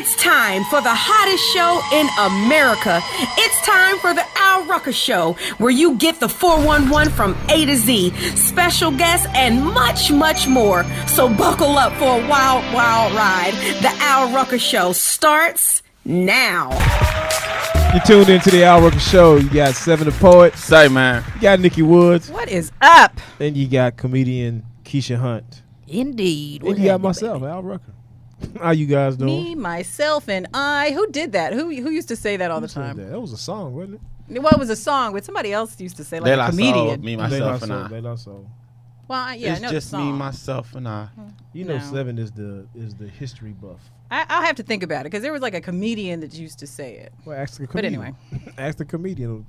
It's time for the hottest show in America. It's time for the Al Rucker Show, where you get the 411 from A to Z, special guests, and much, much more. So buckle up for a wild, wild ride. The Al Rucker Show starts now. You tuned into the Al Rucker Show. You got Seven the Poet. Say, man. You got Nikki Woods. What is up? And you got comedian Keisha Hunt. Indeed. And you got myself, Al Rucker. How you guys doing? Me, myself, and I. Who did that? Who used to say that all the time? That was a song, wasn't it? Well, it was a song, but somebody else used to say, like a comedian. Me, myself, and I. They lost soul. Well, yeah, it's I know just the song. me, myself, and I. You know, Seven is the history buff. I'll have to think about it, because there was like a comedian that used to say it. Well, ask the comedian. But anyway. Ask the comedian.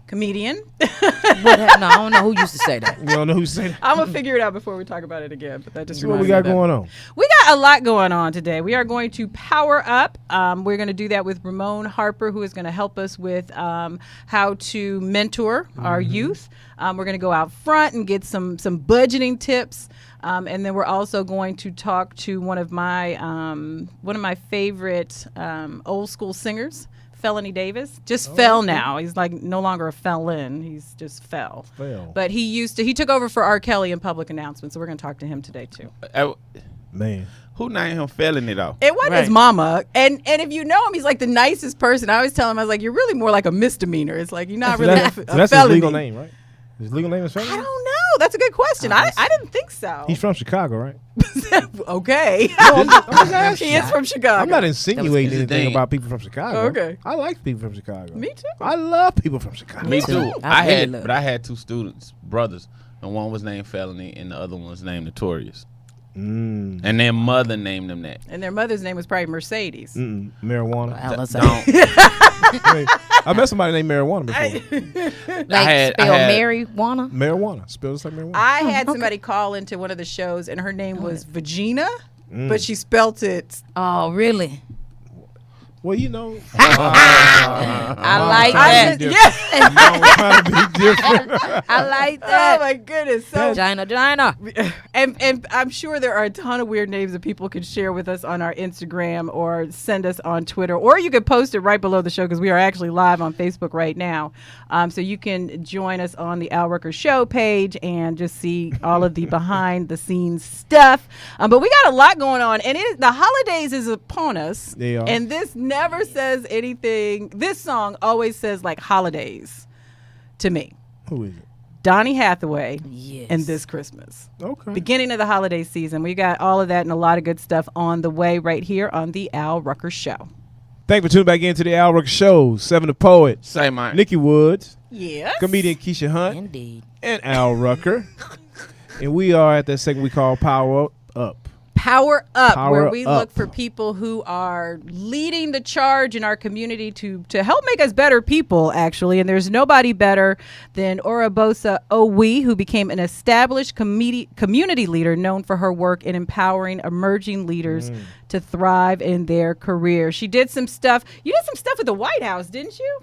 Comedian? No, I don't know who used to say that. You don't know who said that? I'm going to figure it out before we talk about it again. But that just What we got going on? We got a lot going on today. We are going to power up. We're going to do that with Ramon Harper, who is going to help us with how to mentor our youth. We're going to go out front and get some budgeting tips. And then we're also going to talk to one of my favorite old school singers, Felony Davis. Fell now. He's like no longer a felon. He's just fell. But he took over for R. Kelly in public announcements. So we're going to talk to him today too. Man. Who named him Felony though? It wasn't his mama. And if you know him, he's like the nicest person. I always tell him, I was like, you're really more like a misdemeanor. It's like you're not really a felony. That's his legal name, right? His legal name is Felony? I don't know. That's a good question. I didn't think so. He's from Chicago, right? Okay. No, I'm just asking. He is from Chicago. I'm not insinuating anything thing. about people from Chicago. Okay. I like people from Chicago. Me too. I love people from Chicago. Me too. I I had two students, brothers, and one was named Felony, and the other one was named Notorious. And their mother named them that. And their mother's name was probably Mercedes. Marijuana. Don't. Wait, I met somebody named Marijuana before. Like spell marijuana? Marijuana. Spelled just like marijuana. I had somebody call into one of the shows, and her name was Vagina, but she spelt it. Oh, really? Well, you know. I like that. Trying to be different. I like that. Oh my goodness! So, Gina. and I'm sure there are a ton of weird names that people could share with us on our Instagram or send us on Twitter, or you could post it right below the show because we are actually live on Facebook right now. So you can join us on the Al Rucker Show page and just see all of the behind the scenes stuff. But we got a lot going on, and the holidays is upon us. They are. And this never says anything. This song always says like holidays to me. Who is it? Donny Hathaway Yes. and This Christmas. Okay. Beginning of the holiday season. We got all of that and a lot of good stuff on the way right here on the Al Rucker Show. Thank you for tuning back into the Al Rucker Show. Seven the Poet. Say, man. Nikki Woods. Yes. Comedian Keisha Hunt. Indeed. And Al Rucker. And we are at that segment we call Power Up. Power Up, Power where we Up. look for people who are leading the charge in our community to help make us better people, actually. And there's nobody better than Orabosa Owe, who became an established community leader known for her work in empowering emerging leaders to thrive in their career. She did some stuff. You did some stuff at the White House, didn't you?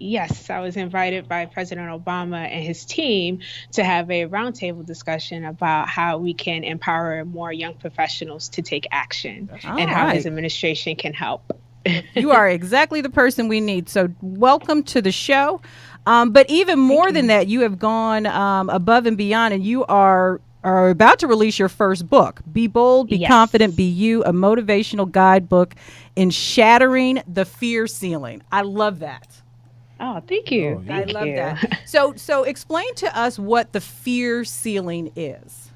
Yes, I was invited by President Obama and his team to have a roundtable discussion about how we can empower more young professionals to take action and how his administration can help. You are exactly the person we need. So welcome to the show. But even more than that, you have gone above and beyond, and you are about to release your first book, Be Bold, Be Confident, Be You, a motivational guidebook in shattering the fear ceiling. I love that. Oh, thank you. I love that. So explain to us what the fear ceiling is.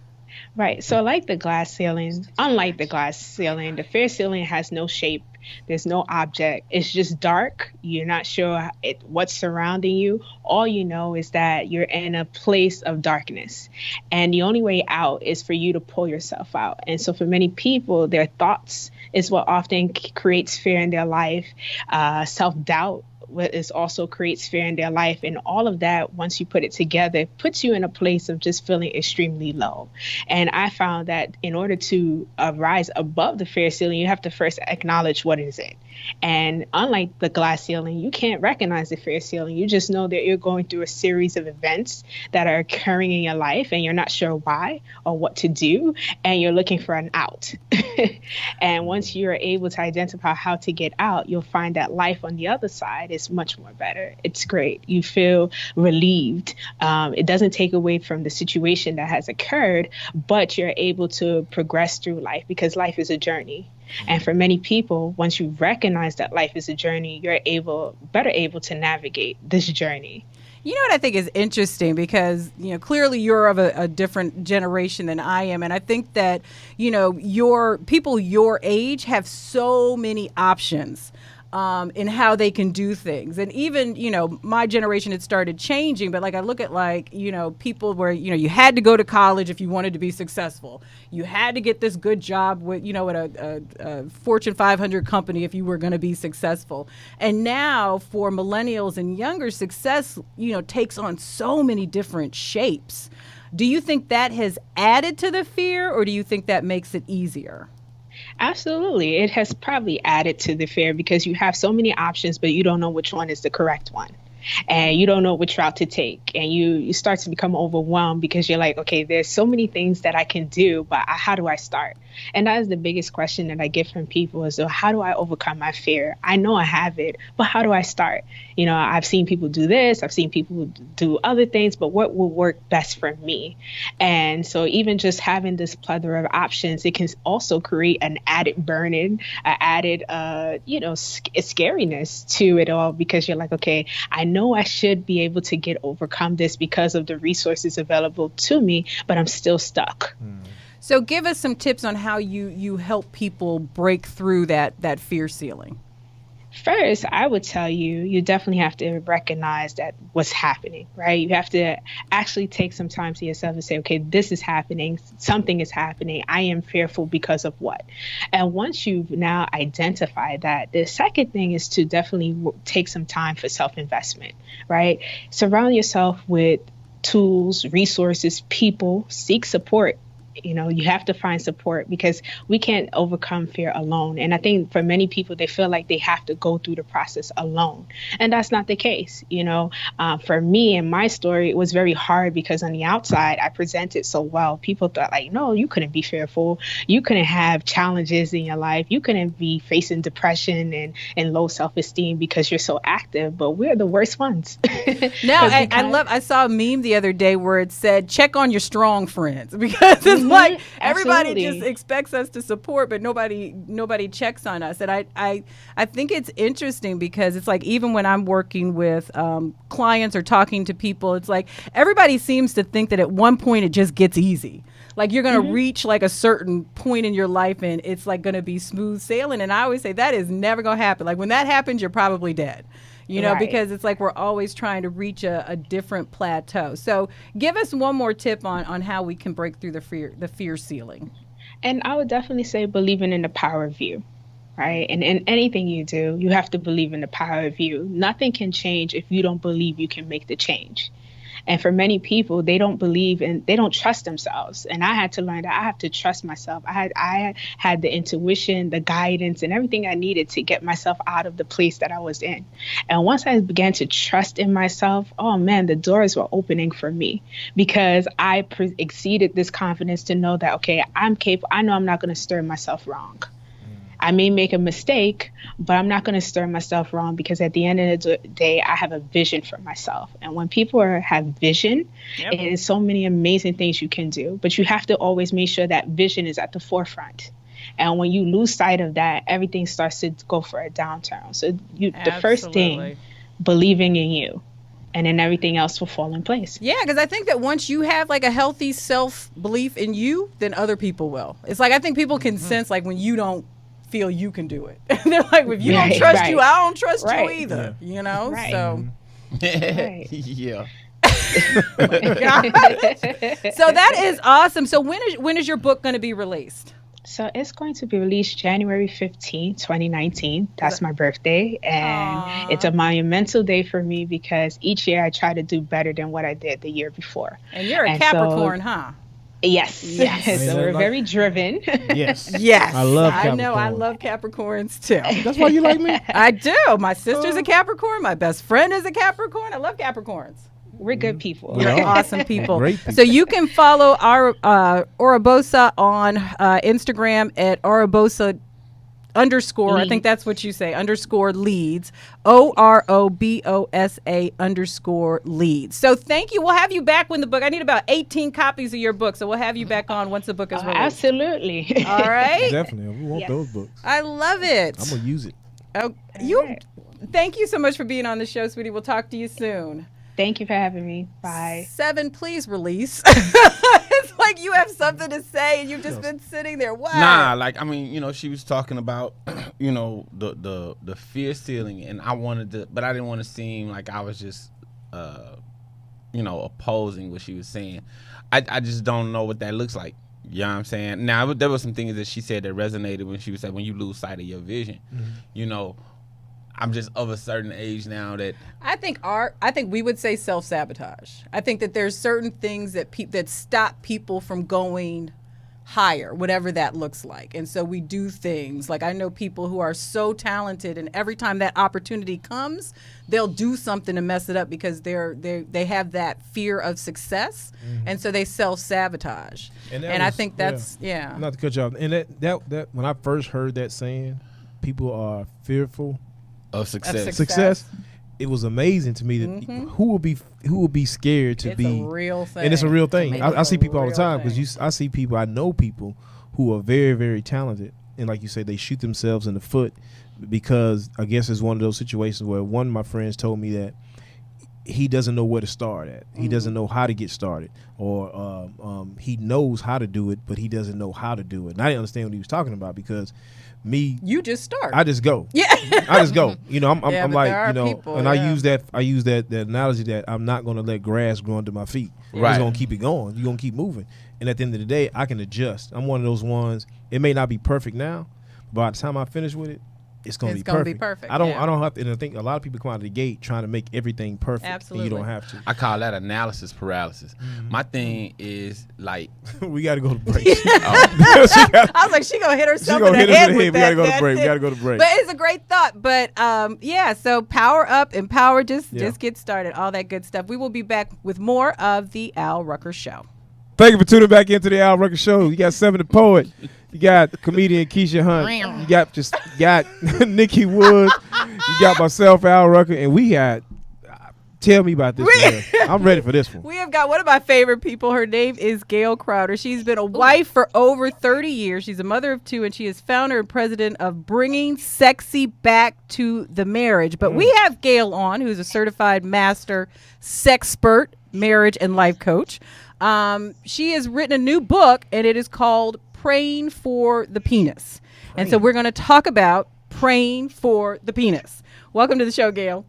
Right. So unlike the glass ceiling, the fear ceiling has no shape. There's no object. It's just dark. You're not sure what's surrounding you. All you know is that you're in a place of darkness. And the only way out is for you to pull yourself out. And so for many people, their thoughts is what often creates fear in their life. Self-doubt what is also creates fear in their life. And all of that, once you put it together, puts you in a place of just feeling extremely low. And I found that in order to rise above the fear ceiling, you have to first acknowledge what is it. And unlike the glass ceiling, you can't recognize the fear ceiling. You just know that you're going through a series of events that are occurring in your life and you're not sure why or what to do. And you're looking for an out. And once you're able to identify how to get out, you'll find that life on the other side is much more better. It's great. You feel relieved. It doesn't take away from the situation that has occurred, but you're able to progress through life because life is a journey. And for many people, once you recognize that life is a journey, you're better able to navigate this journey. You know what I think is interesting because, clearly you're of a different generation than I am. And I think that, your people your age have so many options in how they can do things. And even, my generation had started changing, but I look at people where, you had to go to college if you wanted to be successful. You had to get this good job with, at a Fortune 500 company if you were going to be successful. And now for millennials and younger, success, takes on so many different shapes. Do you think that has added to the fear, or do you think that makes it easier? Absolutely. It has probably added to the fear because you have so many options, but you don't know which one is the correct one. And you don't know which route to take. And you start to become overwhelmed because you're like, okay, there's so many things that I can do, but how do I start? And that is the biggest question that I get from people is, so how do I overcome my fear? I know I have it, but how do I start? I've seen people do this, I've seen people do other things, but what will work best for me? And so even just having this plethora of options, it can also create an added burden, an added, scariness to it all because you're like, okay, I know I should be able to overcome this because of the resources available to me, but I'm still stuck. So give us some tips on how you help people break through that fear ceiling. First, I would tell you definitely have to recognize that what's happening, right? You have to actually take some time to yourself and say, okay, this is happening. Something is happening. I am fearful because of what? And once you've now identified that, the second thing is to definitely take some time for self-investment, right? Surround yourself with tools, resources, people, seek support. You have to find support because we can't overcome fear alone. And I think for many people, they feel like they have to go through the process alone. And that's not the case. For me and my story, it was very hard because on the outside, I presented so well. People thought no, you couldn't be fearful. You couldn't have challenges in your life. You couldn't be facing depression and low self-esteem because you're so active. But we're the worst ones. No, I saw a meme the other day where it said, check on your strong friends because it's like everybody Absolutely. just expects us to support, but nobody checks on us. And I think it's interesting because it's like even when I'm working with clients or talking to people, it's like everybody seems to think that at one point it just gets easy. Like you're going to reach a certain point in your life and it's going to be smooth sailing. And I always say that is never going to happen. When that happens, you're probably dead. Right. Because it's we're always trying to reach a different plateau. So give us one more tip on how we can break through the fear ceiling. And I would definitely say believing in the power of you, right? And in anything you do, you have to believe in the power of you. Nothing can change if you don't believe you can make the change. And for many people, they don't believe and they don't trust themselves. And I had to learn that I have to trust myself. I had the intuition, the guidance, and everything I needed to get myself out of the place that I was in. And once I began to trust in myself, oh man, the doors were opening for me because I exceeded this confidence to know that, okay, I'm capable. I know I'm not going to stir myself wrong. I may make a mistake, but I'm not going to stir myself wrong because at the end of the day, I have a vision for myself. And when people have vision, it is so many amazing things you can do. But you have to always make sure that vision is at the forefront. And when you lose sight of that, everything starts to go for a downturn. So the first thing, believing in you. And then everything else will fall in place. Yeah, because I think that once you have a healthy self-belief in you, then other people will. It's I think people can sense when you don't feel you can do it. They're like, if you don't trust you, I don't trust you either. Right. So Yeah. So that is awesome. So when is your book going to be released? So it's going to be released January 15, 2019. That's my birthday. And it's a monumental day for me because each year I try to do better than what I did the year before. And you're a Capricorn, huh? Yes. Yes. So we're very driven. Yes. Yes. I love Capricorn. I know. I love Capricorns too. That's why you like me? I do. My sister's a Capricorn. My best friend is a Capricorn. I love Capricorns. We're good people. We You're are. awesome people. Great people. So you can follow our Orobosa on Instagram at Orobosa _ I think that's what you say, _leads, OROBOSA _leads. So thank you. We'll have you back when the book, I need about 18 copies of your book. So we'll have you back on once the book is released. Absolutely. All right. Definitely. We want those books. I love it. I'm going to use it. Oh, thank you so much for being on the show, sweetie. We'll talk to you soon. Thank you for having me. Bye. 7, please release. It's like you have something to say and you've just been sitting there. Wow. Nah, like, I mean, she was talking about, the fear ceiling, and I wanted to, but I didn't want to seem like I was just, opposing what she was saying. I just don't know what that looks like. You know what I'm saying? Now, there were some things that she said that resonated when she was saying, when you lose sight of your vision, I'm just of a certain age now that I think we would say self-sabotage. I think that there's certain things that stop people from going higher, whatever that looks like. And so we do things like, I know people who are so talented, and every time that opportunity comes, they'll do something to mess it up because they have that fear of success, and so they self-sabotage. And I think that's Not to cut you off. And that when I first heard that saying, people are fearful of success. Success. It was amazing to me that who will be scared to be. It's a real thing. And it's a real thing. I see people all the time thing. because I know people who are very, very talented, and like you say, they shoot themselves in the foot because I guess it's one of those situations where one of my friends told me that he doesn't know where to start at. He doesn't know how to get started, or he knows how to do it, but he doesn't know how to do it. And I didn't understand what he was talking about because you just start. I just go. Yeah. I just go. I'm but like, there are people, and I use that the analogy that I'm not going to let grass grow under my feet. Right. I'm just going to keep it going. You're going to keep moving. And at the end of the day, I can adjust. I'm one of those ones. It may not be perfect now, but by the time I finish with it, it's going to be perfect. I don't have to, and I think a lot of people come out of the gate trying to make everything perfect. Absolutely. And you don't have to. I call that analysis paralysis. My thing is like We got to go to break. I was like, she gonna hit herself in the head with We got to go to that break. We tip. got to go to break. But it's a great thought. But so power up, empower, just get started. All that good stuff. We will be back with more of the Al Rucker Show. Thank you for tuning back into the Al Rucker Show. You got Seven the Poet. You got comedian Keisha Hunt. You got Nikki Woods. You got myself, Al Rucker, and we got. Tell me about this one. I'm ready for this one. We have got one of my favorite people. Her name is Gail Crowder. She's been a wife for over 30 years. She's a mother of 2, and she is founder and president of Bringing Sexy Back to the Marriage. But we have Gail on, who's a certified master sexpert, marriage and life coach. She has written a new book, and it is called Praying for the Penis. And so we're going to talk about praying for the penis. Welcome to the show, Gail.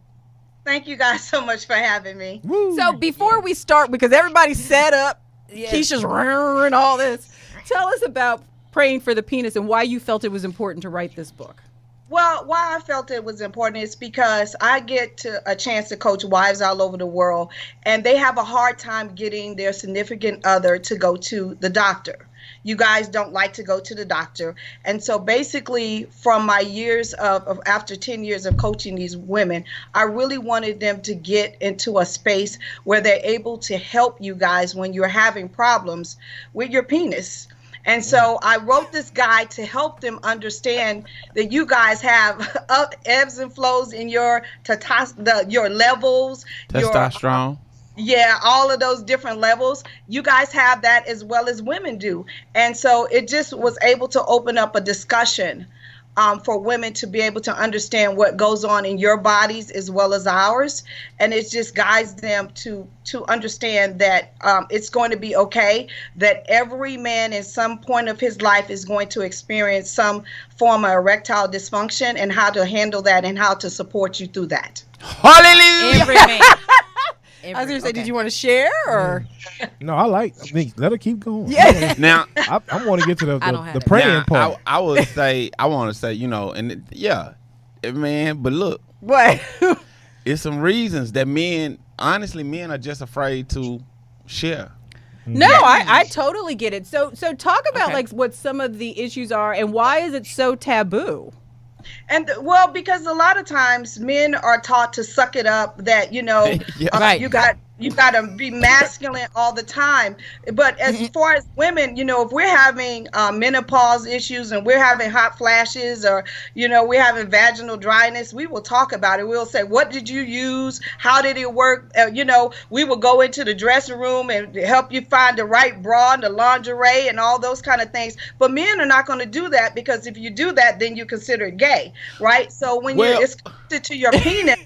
Thank you guys so much for having me. Woo. So before we start, because everybody's set up, Keisha's and all this, tell us about praying for the penis and why you felt it was important to write this book. Well, why I felt it was important is because I get a chance to coach wives all over the world, and they have a hard time getting their significant other to go to the doctor. You guys don't like to go to the doctor. And so basically from my years of after 10 years of coaching these women, I really wanted them to get into a space where they're able to help you guys when you're having problems with your penis. And so I wrote this guide to help them understand that you guys have ebbs and flows in your levels. testosterone. Yeah, all of those different levels. You guys have that as well as women do. And so it just was able to open up a discussion for women to be able to understand what goes on in your bodies as well as ours. And it just guides them to understand that it's going to be okay, that every man in some point of his life is going to experience some form of erectile dysfunction, and how to handle that and how to support you through that. Hallelujah. Every man. I was gonna say, did you want to share or? No, I mean, let her keep going. Yeah. Now, I want to get to I don't the have praying now, part. I would say, I want to say, you know, and man, but look, What? it's some reasons that men are just afraid to share. No, I totally get it. So talk about Okay. like what some of the issues are and why is it so taboo? And well, because a lot of times men are taught to suck it up, that Yeah. Right. you got to be masculine all the time. But as far as women, if we're having menopause issues and we're having hot flashes, or we're having vaginal dryness, we will talk about it. We'll say, what did you use? How did it work? We will go into the dressing room and help you find the right bra and the lingerie and all those kind of things. But men are not going to do that, because if you do that, then you consider it gay, right? So when it's connected to your penis,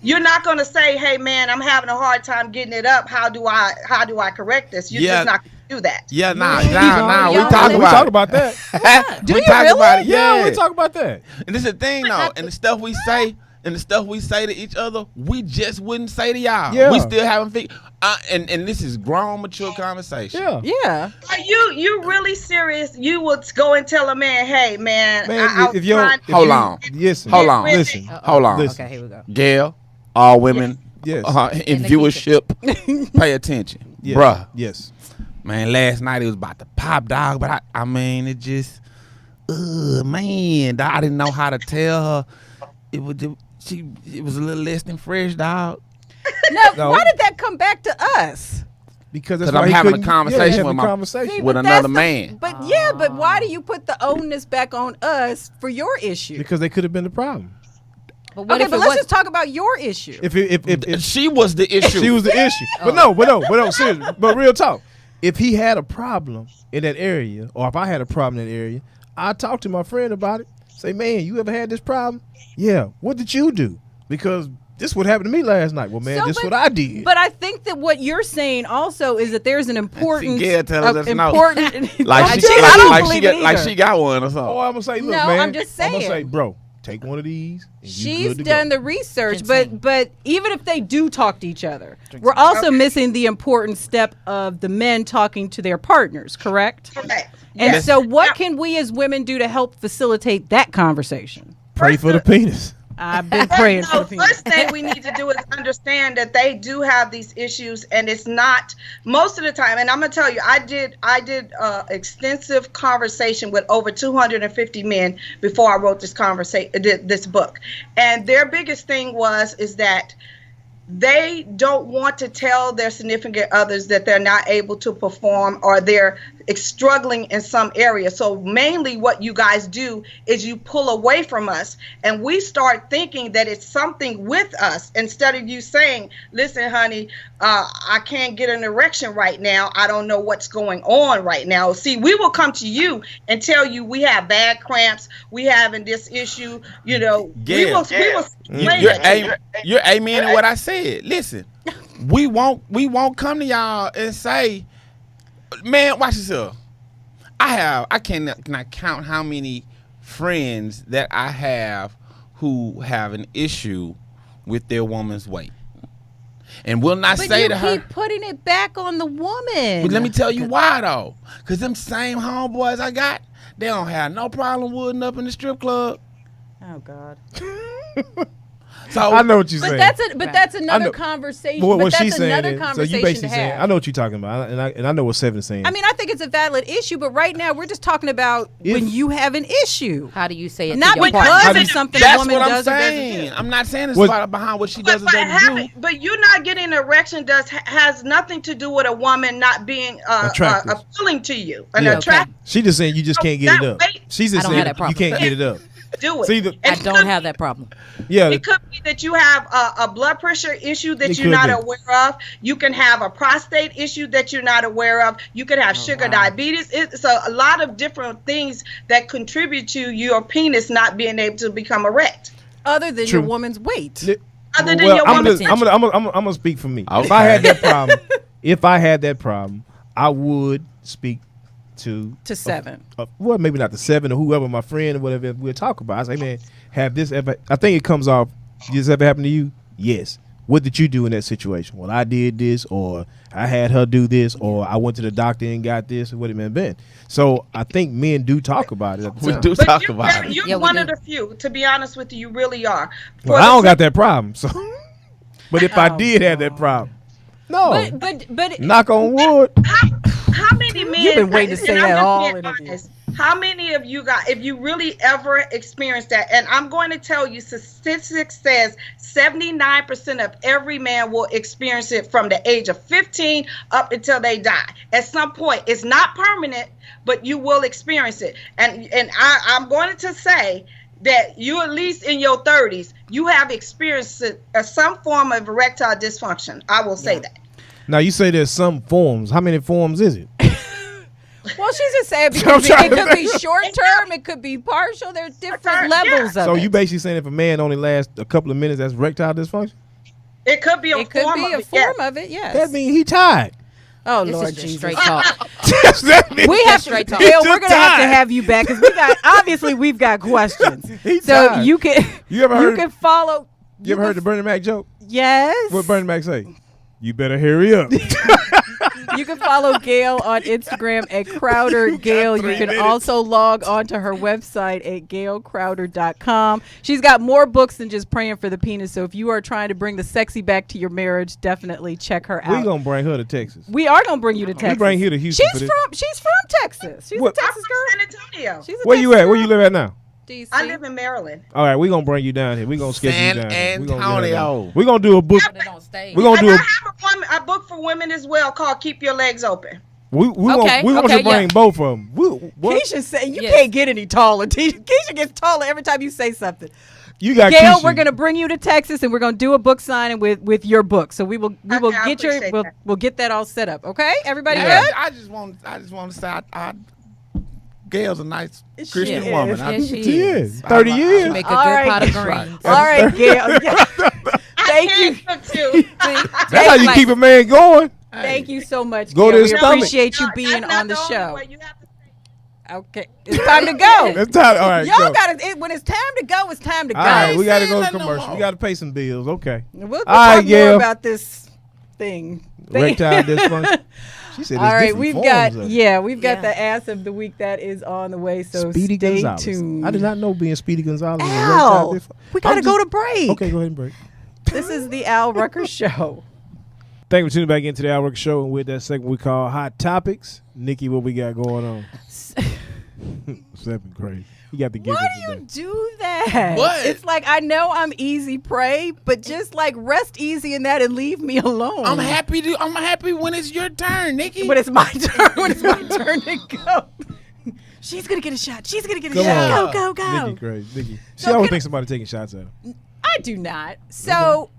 you're not going to say, "Hey, man, I'm having a hard time getting it up. How do I correct this?" You're just not going to do that. Yeah, nah. y'all We really- talk we about talk it. about that. Do we you talk really? about it. Yeah, we talk about that. And this is the thing, though, and the stuff we say. And the stuff we say to each other, we just wouldn't say to y'all. Yeah. We still haven't and this is grown, mature conversation. Yeah. Yeah. Are you really serious? You would go and tell a man, "Hey, man, Man, I was if you're trying to Hold on. Listen. Hold on. Listen. Hold on. Listen. Okay, here we go. Gail, all women Yes. in the viewership, pay attention. Yes. Bruh, Yes. man, last night it was about to pop, dog, but I mean, it just, man, dog, I didn't know how to tell her. It was a little less than fresh, dog. No, why did that come back to us? Because that's Because why I'm he having a couldn't- conversation having with a my- conversation. See, with but another that's man. But why do you put the onus back on us for your issue? Because they could have been the problem. But what Okay, if but it let's was just talk about your issue. If She was the issue. she was the issue, but no, seriously. But real talk, if he had a problem in that area, or if I had a problem in that area, I talk to my friend about it. Say, man, you ever had this problem? Yeah. What did you do? Because this what happened to me last night. Well, man, So, this but- what I did. But I think that what you're saying also is that there's an important, Gail tells us no. important. like I she, don't like believe she it got, like either. she got one or something. Oh, I'm gonna say, look, No, man. I'm just I'm gonna saying. say, bro, take one of these. And you She's good to done go. the research, Ginseng. but even if they do talk to each other, we're also missing the important step of the men talking to their partners, correct? Correct. And Yes. so what Now, can we as women do to help facilitate that conversation? Pray for the penis. I've been praying for No, the people. first thing we need to do is understand that they do have these issues, and it's not most of the time. And I'm gonna tell you, I did extensive conversation with over 250 men before I wrote this book, and their biggest thing is that they don't want to tell their significant others that they're not able to perform, or they're struggling in some area. So mainly what you guys do is you pull away from us, and we start thinking that it's something with us, instead of you saying, "Listen, honey, I can't get an erection right now. I don't know what's going on right now." See, we will come to you and tell you we have bad cramps, we having this issue, we will Gail, explain You're it to you. you're amen to what I said. Listen, we won't come to y'all and say, man, watch yourself. I cannot count how many friends that I have who have an issue with their woman's weight, and will not But say you to her. keep putting it back on the woman. But let me tell you why though, because them same homeboys I got, they don't have no problem wooding up in the strip club. Oh God. So I know what you're But saying. that's another know. conversation. But what but that's she's saying another is, so conversation you basically to saying, have. I know what you're talking about, and I know what Seven's saying. I mean, I think it's a valid issue, but right now we're just talking about when you have an issue. How do you say it Not to your because partner? of something a that's woman what I'm does or doesn't saying. do. I'm not saying it's What- about behind what she does or But, doesn't do. but you not getting an erection has nothing to do with a woman not being Attractive. appealing to you, an Yeah. attractive. She just saying you just can't get it That up. weight- She's just I don't have saying that you problem. can't get it up. Do it. See, the- I It don't could- have that problem. Yeah, It could be that you have a blood pressure issue that It you're could not be. aware of. You can have a prostate issue that you're not aware of. You could have sugar diabetes. It's a lot of different things that contribute to your penis not being able to become erect. Other than True. your woman's weight. Other than well, your I'm woman's gonna speak for me. If Okay. I had that problem, I would speak to Seven. well, maybe not the seven or whoever my friend or whatever we'll talk about. I say, man, have this ever? I think it comes off. This ever happened to you? Yes. what did you do in that situation? Well, I did this, or I had her do this, or I went to the doctor and got this, or what it may have been. So I think men do talk about it. At the We time. do But talk about it. you're Yeah, we one do. of the few. To be honest with you, you really are. Well, I don't got that problem. So, but if I did have that problem, no. But Knock on wood. How many men? You've been waiting to say and I'm that just all being interview. honest, how many of you guys, if you really ever experienced that, and I'm going to tell you, statistics says 79% of every man will experience it from the age of 15 up until they die. At some point, it's not permanent, but you will experience it. And I'm going to say that you, at least in your 30s, you have experienced some form of erectile dysfunction. I will say that. Now you say there's some forms. How many forms is it? well, she's just saying because it could be short term, it could be partial. There's different levels of So it. you basically saying if a man only lasts a couple of minutes, that's erectile dysfunction? It could be a It could form be of a it, form yes. of it, yes. That means he tied. Oh This Lord is just Jesus. straight talk. We have straight to, talk. Bill, He we're just gonna have to died. have you back because we got obviously we've got questions. He So died. you can You ever you heard? can follow. You ever heard the Bernie Mac joke? Yes. What Bernie Mac say? You better hurry up. You can follow Gail on Instagram at Crowder Gail. You can also log on to her website at gailcrowder.com. She's got more books than just praying for the penis. So if you are trying to bring the sexy back to your marriage, definitely check her out. We gonna bring her to Texas. We are gonna bring you to Texas. We bring her to Houston. She's for this. from Texas. She's What? a I'm Texas from girl. San Antonio. She's a Where you Texas at? Where girl. you live at now? DC. I live in Maryland. All right, we gonna bring you down here. We gonna schedule San you down here. We gonna get her Antonio. down. We gonna do a book. Put it on stage. We gonna do I a. have a book for women as well called "Keep Your Legs Open." We Okay, want okay, to bring yeah. both of them. What? Keisha said you Yes. can't get any taller. Keisha gets taller every time you say something. You got Gail, Keisha. we're gonna bring you to Texas and we're gonna do a book signing with your book. So we will Okay, I get your appreciate that. we'll get that all set up. Okay, everybody Yeah, good? I just want to say, Gail's a nice She Christian is. woman. Yes, she She is. is 30 I- years. She make a All good right. pot of Right. greens. All right, Gail. Yeah. Thank I you. can cook too. That's how you like- keep a man going. Thank you so much. Go to Gail. his We stomach. appreciate you No, being that's not on the only show. way. You have to say Okay, it's time to go. That's time. All right, Y'all go. gotta when it's time to go. It's time to go. All right, we got to saying go to that no commercial. more. We got to pay some bills. Okay. We'll All right, talk more Gail. about this thing. Erectile dysfunction. She said, All right, different we've forms got of it. we've got Yeah. the ass of the week that is on the way. So Speedy stay Gonzalez. tuned. I did not know being Speedy Gonzalez was Al, erectile dysfunction. we gotta I'm go just- to break. Okay, go ahead and break. This is the Al Rucker Show. Thank you for tuning back into the Al Rucker Show, and with that segment we call Hot Topics. Nikki, what we got going on? Stepping crazy. You got to give Why it do you today. do that? What? It's like I know I'm easy prey, but just like rest easy in that and leave me alone. I'm happy when it's your turn, Nikki. When it's my turn. When it's my turn to go. She's gonna get a shot. She's gonna get a Come shot. on. Go, go, go. Nikki crazy. Nikki. She So always can thinks somebody taking shots at her. I do not. So,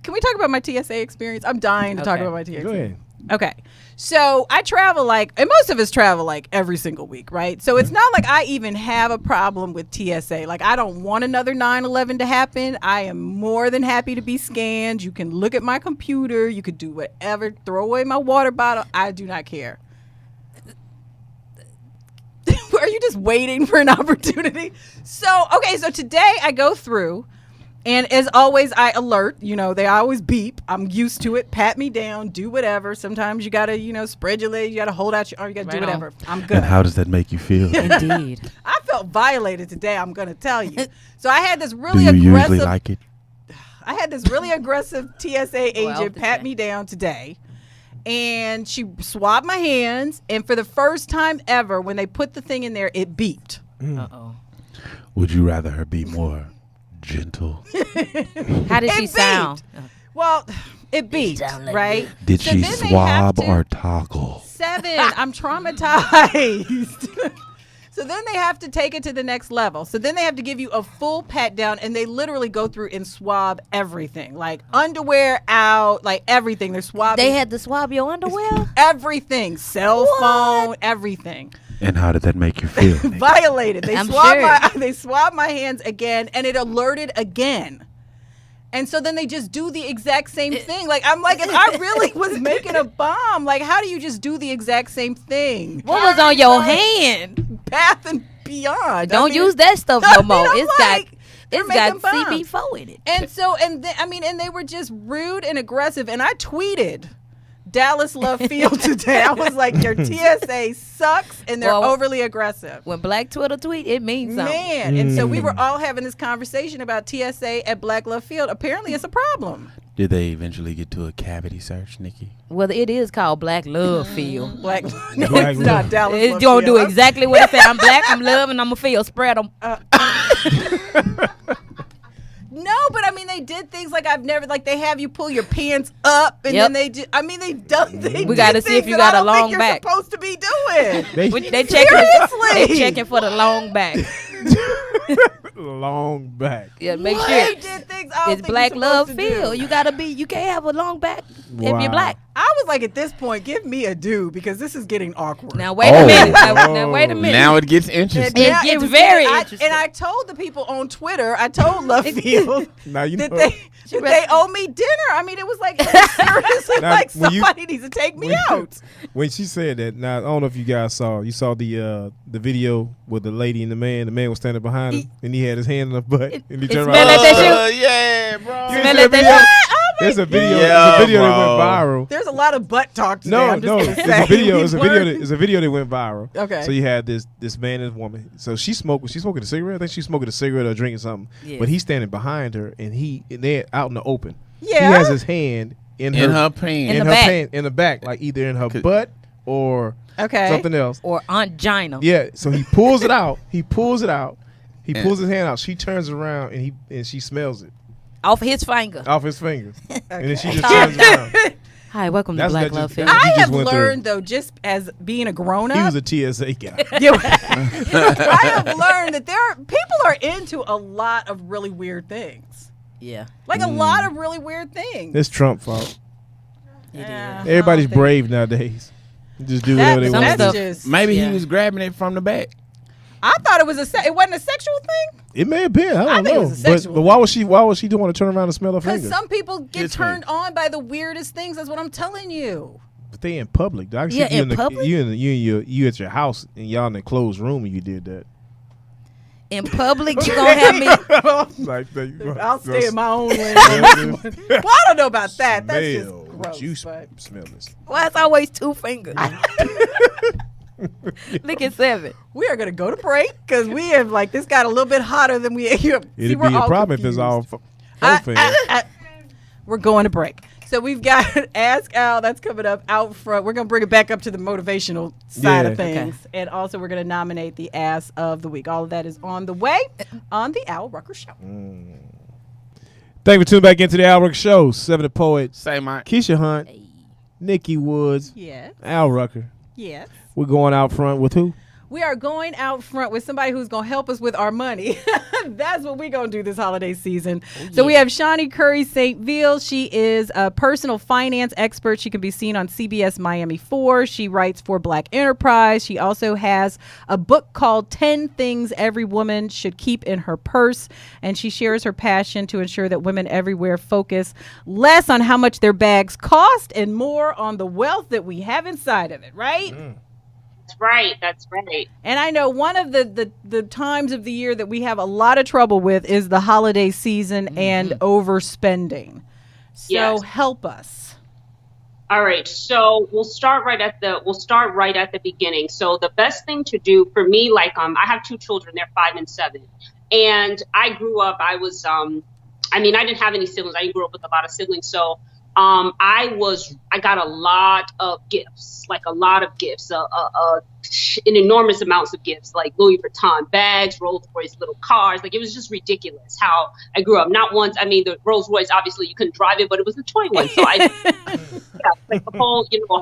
can we talk about my TSA experience? I'm dying to talk Okay. about my TSA. Go ahead. Okay. So I travel and most of us travel every single week, right? So it's not like I even have a problem with TSA. Like I don't want another 9/11 to happen. I am more than happy to be scanned. You can look at my computer. You could do whatever. Throw away my water bottle. I do not care. Are you just waiting for an opportunity? So today I go through. And as always, I alert. They always beep. I'm used to it. Pat me down. Do whatever. Sometimes you gotta, spread your legs. You gotta hold out your arm. You gotta do Right on. whatever. I'm good. does that make you feel? Indeed. I felt violated today. I'm gonna tell you. So I had this really aggressive. it? I had this really aggressive TSA agent the pat check. me down today. And she swabbed my hands. And for the first time ever, when they put the thing in there, it beeped. Uh-oh. Would you rather her be more gentle? How did It she sound? Well, it beeped, right? Did So she then they have swab to- or toggle? 7. I'm traumatized. So then they have to take it to the next level. So then they have to give you a full pat down, and they literally go through and swab everything, like underwear out, like everything. They're swabbing. They had to swab your underwear? everything, cell phone, everything. And how did that make you feel? Violated. They I'm swabbed sure. they swabbed my hands again, and it alerted again. And so then they just do the exact same thing. Like I'm like, if I really was making a bomb, like how do you just do the exact same thing? What was on your hand? Bath and beyond. Don't I mean, use that stuff I no mean, more. I'm It's like, They're It's got making bombs. CB4 in it. And so, and they were just rude and aggressive. And I tweeted Dallas Love Field today. I was like, your TSA sucks and they're overly aggressive. When Black Twitter tweet, it means something. Man. And so we were all having this conversation about TSA at Black Love Field. Apparently it's a problem. Did they eventually get to a cavity search, Nikki? Well, it is called Black Love Field. No, Black it's not Love. Dallas It's Love gonna do Field. exactly what it said. I'm black, I'm love, and I'm a field. Spread them. No, but I mean, they did things like they have you pull your pants up, and then they do. I mean, they done things. We got to see if you got a long back. You're supposed to be doing. They checking for the long back. Long back. Yeah, make They sure did things I don't it's think Black you're Love supposed to do. Field. You can't have a long back if Wow. you're black. I was like, at this point, give me a do because this is getting awkward. Now wait a minute. Now wait a minute. Now it gets interesting. It gets very I, interesting. And I told the people on Twitter, I told Love Field Now you that know. they owe me dinner. I mean, it was like seriously Now, like when you- somebody needs to take me out. When she said that, now I don't know if you guys saw. You saw the video with the lady and the man. The man was standing behind him, and he had his hand in the butt, and he it turned smell around. like that Yeah, bro. You Smell see like that that video? There's a video. Yeah, There's a video that bro. went viral. There's a lot of butt talk today. No, I'm just no, gonna it's say. a video. We It's a video. learned- It's a video that went viral. Okay. So you had this man and this woman. So she smoking a cigarette. I think she's smoking a cigarette or drinking something. Yes. But he's standing behind her, and they're out in the open. Yeah. He has his hand in her pants. In the back. in the back, like either in her butt or Okay. something else. Or Aunt Gina. Yeah. So he pulls it out. He pulls it out. He pulls his hand out. She turns around and she smells it Off his finger. off his fingers, and then she just turns around. Hi, welcome to That's Black that Love just- Field. that's- I He just have went through. learned though, just as being a grown up, He was a TSA guy. I have learned that people are into a lot of really weird things. Yeah, Like a lot of really weird things. It's Trump fault. it is. Everybody's brave nowadays. Just do whatever they some want. stuff- Just, Maybe Yeah. he was grabbing it from the back. I thought it was it wasn't a sexual thing. It may have been. I don't think it know. was a sexual But why was she doing want to turn around and smell her Because finger? some people get His turned on by the weirdest things. That's what I'm telling you. But they in public. I can Yeah, see you in public? you at your house and y'all in a closed room and you did that. In public, you gonna have me. Like I'll stay in my own lane. Well, I don't know about that. That's just Smell. gross. You but smell this. Why it's always 2 fingers? Look at 7. we are going to go to break because we have this got a little bit hotter than we. See, It'd be we're a all problem if it's confused. all four fingers. We're going to break. So we've got Ask Al that's coming up out front. We're going to bring it back up to the motivational side Yeah. of things. And also we're going to nominate the Ass of the Week. All of that is on the way on the Al Rucker Show. Thank you for tuning back into the Al Rucker Show. 7 the Poet, Say my. Keisha Hunt, Nikki Woods, Yes. Al Rucker. Yes. We're going out front with who? We are going out front with somebody who's going to help us with our money. That's what we're going to do this holiday season. So we have Shawnee Curry St. Ville. She is a personal finance expert. She can be seen on CBS Miami 4. She writes for Black Enterprise. She also has a book called 10 Things Every Woman Should Keep in Her Purse. And she shares her passion to ensure that women everywhere focus less on how much their bags cost and more on the wealth that we have inside of it, right? That's right. And I know one of the times of the year that we have a lot of trouble with is the holiday season and overspending. So Yes. help us. All right, so we'll start right at the beginning. So the best thing to do for me, I have 2 children, they're 5 and 7, and I grew up. I didn't have any siblings. I grew up with a lot of siblings, so I got a lot of gifts, in enormous amounts of gifts, like Louis Vuitton bags, Rolls Royce little cars. It was just ridiculous how I grew up. Not once, the Rolls Royce, obviously you couldn't drive it, but it was a toy one. So a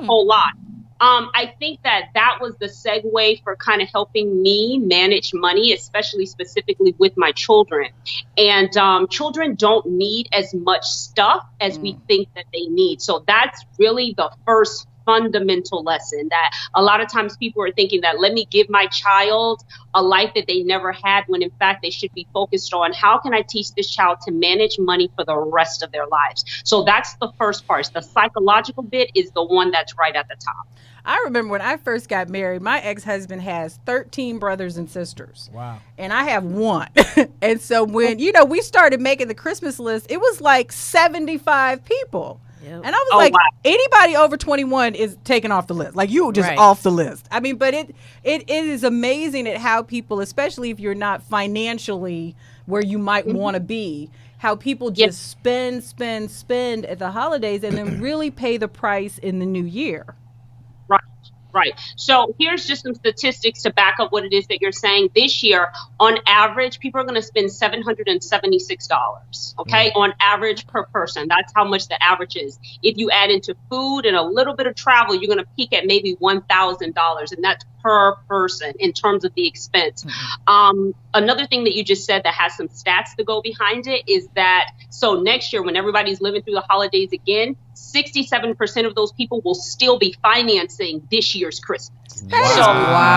whole lot. I think that was the segue for kind of helping me manage money, especially specifically with my children. And children don't need as much stuff as we think that they need. So that's really the first fundamental lesson that a lot of times people are thinking that let me give my child a life that they never had, when in fact they should be focused on how can I teach this child to manage money for the rest of their lives. So that's the first part. The psychological bit is the one that's right at the top. I remember when I first got married, my ex-husband has 13 brothers and sisters. Wow. And I have one. And so when, we started making the Christmas list, it was like 75 people. Yep. And I was wow. Anybody over 21 is taken off the list. Like, you just Right. off the list. I mean, but it is amazing at how people, especially if you're not financially where you might want to be, how people just spend at the holidays and then really pay the price in the new year. Right. So here's just some statistics to back up what it is that you're saying. This year, on average, people are going to spend $776, okay, on average per person. That's how much the average is. If you add into food and a little bit of travel, you're going to peak at maybe $1,000, and that's per person in terms of the expense. Another thing that you just said that has some stats to go behind it is that, so next year when everybody's living through the holidays again, 67% of those people will still be financing this year's Christmas.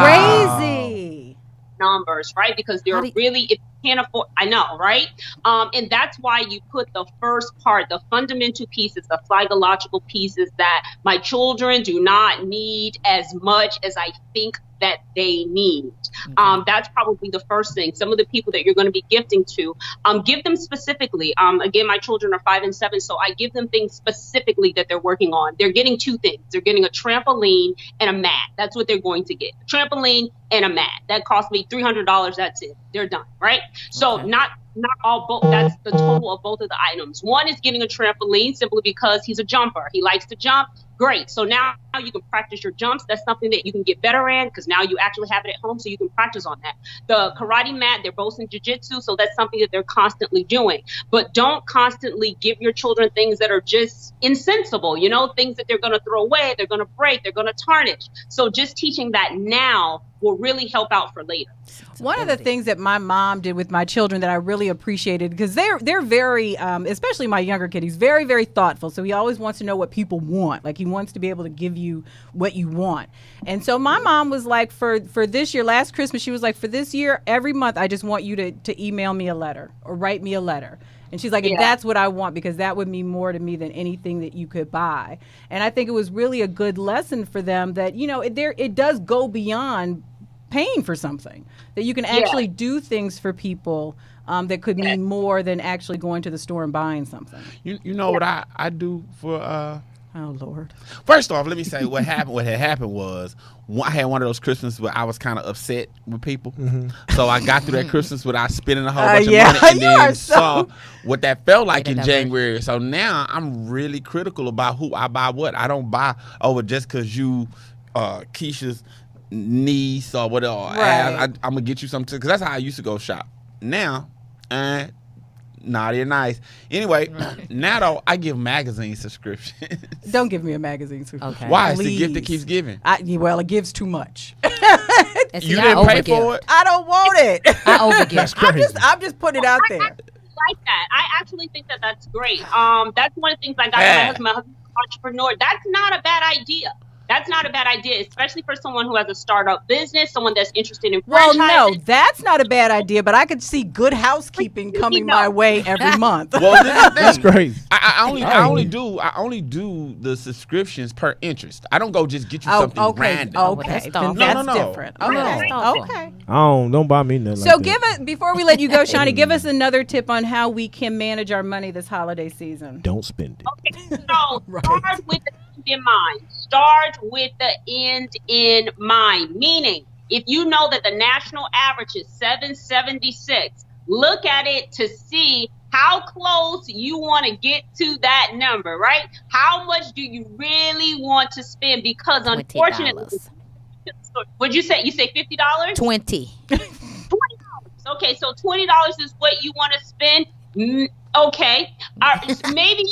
Crazy numbers, right? Because they're really, if you can't afford, I know, right? And that's why you put the first part, the fundamental pieces, the psychological pieces, that my children do not need as much as I think that they need. That's probably the first thing. Some of the people that you're going to be gifting to, give them specifically. Again, my children are 5 and 7, so I give them things specifically that they're working on. They're getting 2 things. They're getting a trampoline and a mat. That's what they're going to get. A trampoline and a mat. That cost me $300. That's it. They're done, right? So not all, both. That's the total of both of the items. One is getting a trampoline simply because he's a jumper. He likes to jump. Great. So now you can practice your jumps. That's something that you can get better in because now you actually have it at home, so you can practice on that. The karate mat, they're both in jiu-jitsu, so that's something that they're constantly doing. But don't constantly give your children things that are just insensible, things that they're going to throw away, they're going to break, they're going to tarnish. So just teaching that now will really help out for later. One of the things that my mom did with my children that I really appreciated, because they're very, especially my younger kid, he's very, very thoughtful. So he always wants to know what people want. Like, he wants to be able to give you what you want. And so my mom was like, for this year, last Christmas, she was like, for this year, every month, I just want you to email me a letter or write me a letter. And she's like, that's what I want, because that would mean more to me than anything that you could buy. And I think it was really a good lesson for them that, it does go beyond paying for something, that you can actually do things for people that could mean more than actually going to the store and buying something. You know what I do for oh Lord. First off, let me say what happened. What had happened was I had one of those Christmases where I was kind of upset with people. So I got through that Christmas without spending a whole bunch of money, and then saw what that felt like in January. So now I'm really critical about who I buy what. I don't buy just because you Keisha's niece or whatever. I'm gonna get you something, because that's how I used to go shop. Now, naughty and nice. Anyway, now though, I give magazine subscriptions. Don't give me a magazine subscription. Okay. Why? It's the gift that keeps giving. Well, it gives too much. And see, You I didn't pay overgive. for it? I don't want it. I overgive. That's crazy. I'm just putting it out there. Like that. I actually think that that's great. That's one of the things I got from my husband. My husband's an entrepreneur. That's not a bad idea. That's not a bad idea, especially for someone who has a startup business, someone that's interested in Well, franchising. no, that's not a bad idea, but I could see Good Housekeeping coming my way every month. Well, That's crazy. I only do the subscriptions per interest. I don't go just get you something random. Okay, that's then thoughtful. that's No. different. That's Okay, thoughtful. okay. Don't buy me nothing So like that. before we let you go, Shawnee, give us another tip on how we can manage our money this holiday season. Don't spend it. Okay, so start with the end in mind. Start with the end in mind. Meaning, if you know that the national average is 776, look at it to see how close you want to get to that number, right? How much do you really want to spend? Because unfortunately, what'd you say? You say $50? 20. $20. Okay, so $20 is what you want to spend. Okay, maybe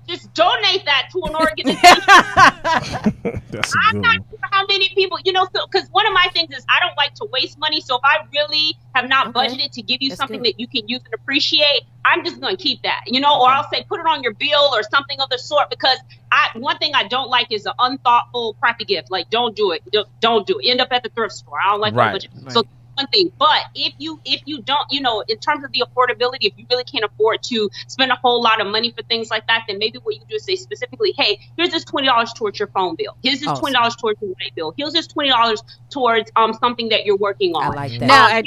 just donate that to an organization. That's a I'm good not one. sure how many people, because one of my things is I don't like to waste money. So if I really have not Okay. budgeted to give you That's something good. that you can use and appreciate, I'm just going to keep that, or I'll say put it on your bill or something of the sort, because one thing I don't like is an unthoughtful crappy gift. Like, don't do it. Don't do it. End up at the thrift store. I don't like Right. budget. So one thing, but if you don't, in terms of the affordability, if you really can't afford to spend a whole lot of money for things like that, then maybe what you do is say specifically, hey, here's this $20 towards your phone bill. Here's this Awesome. $20 towards your light bill. Here's this $20 towards something that you're working on. I like that. Now,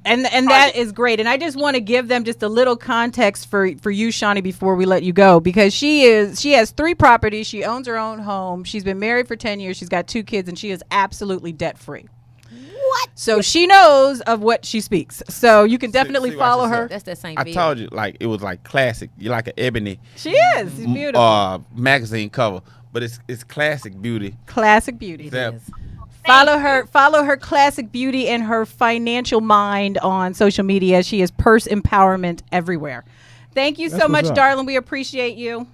and that is great. And I just want to give them just a little context for you, Shawnee, before we let you go, because she has 3 properties. She owns her own home. She's been married for 10 years. She's got 2 kids, and she is absolutely debt free. What? So she knows of what she speaks. So you can definitely see, watch follow this her. out. That's that same I bill. told you, like, it was like classic. You're like an ebony She is. She's beautiful. magazine cover, but it's classic beauty. Classic beauty. That- Yes. Follow her classic beauty and her financial mind on social media. She is purse empowerment everywhere. Thank you That's so much, what's up. darling. We appreciate you.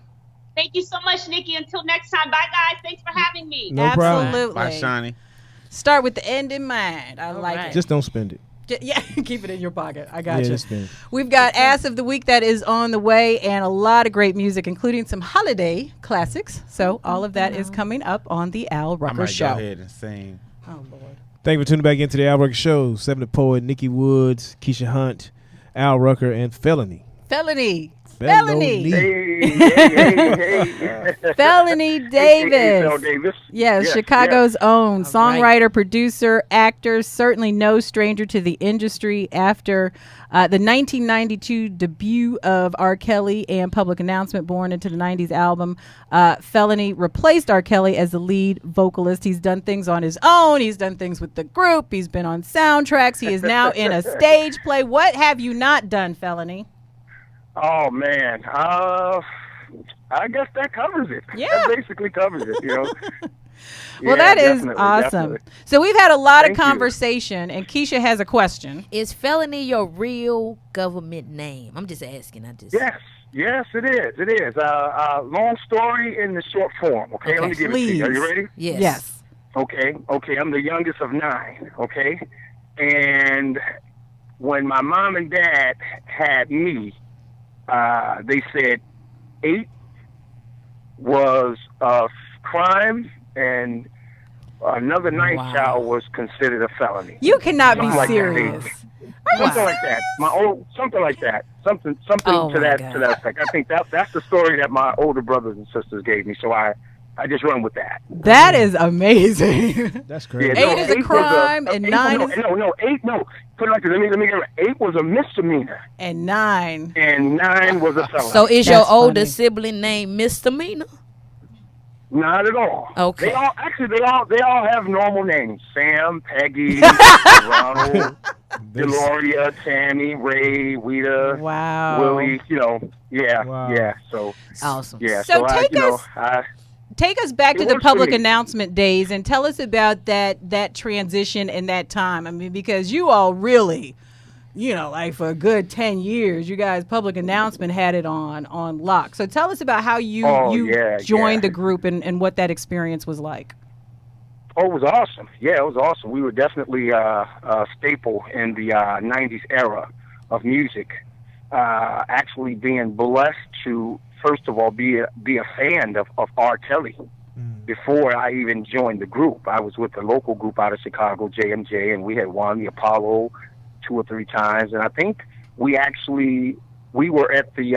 Thank you so much, Nikki. Until next time. Bye, guys. Thanks for having me. No problem. Absolutely. By Shawnee. Start with the end in mind. I like right. it. Just don't spend it. Yeah, keep it in your pocket. I got Yeah, you. just spend it. We've got Ass of the Week that is on the way, and a lot of great music, including some holiday classics. So all of that is coming up on the Al I Rucker might Show. go ahead and sing. Oh, Lord. Thank you for tuning back into the Al Rucker Show. 70 Poet, Nikki Woods, Keisha Hunt, Al Rucker, and Felony. Felony. Felony. Felony Davis. Davis. Yes, Chicago's own songwriter, producer, actor, certainly no stranger to the industry. After the 1992 debut of R. Kelly and Public Announcement, born into the 90s album, Felony replaced R. Kelly as the lead vocalist. He's done things on his own. He's done things with the group. He's been on soundtracks. He is now in a stage play. What have you not done, Felony? Oh man, I guess that covers it. Yeah. That basically covers it. Well, Yeah, that is definitely, awesome. definitely. So we've had a lot Thank of you. conversation, and Keisha has a question. Is Felony your real government name? I'm just asking. Yes, it is. It is. Long story in the short form. Okay, let me give it to you. Are you ready? Yes. Okay. I'm the youngest of 9. Okay, and when my mom and dad had me, they said 8 was a crime and another 9th child was considered a felony. You cannot be Something like that. serious. Something like that. Something like that. Something Oh, to my that God. to that effect. I think that's the story that my older brothers and sisters gave me. So I just run with that. That is amazing. That's crazy. Yeah, 8 is a 8 was crime and 9 is... 8. No. Put it like this. Let me get it right. 8 was a misdemeanor And 9. and 9 was a felony. So is That's your funny. older sibling named Misdemeanor? Not at all. Okay. They all have normal names. Sam, Peggy, Ronald, Deloria, Tammy, Ray, Weta, Wow. Willie. Yeah, Wow. yeah. So Awesome. yeah. So I, take us- I, Take us back It to the works for public me. announcement days and tell us about that transition and that time. I mean, because you all really, like for a good 10 years, you guys public announcement had it on lock. So tell us about how you joined the group and what that experience was like. Oh, it was awesome. Yeah, it was awesome. We were definitely a staple in the 90s era of music. Actually being blessed to, first of all, be a fan of R. Kelly. Before I even joined the group, I was with the local group out of Chicago, JMJ, and we had won the Apollo 2 or 3 times. And I think we were at the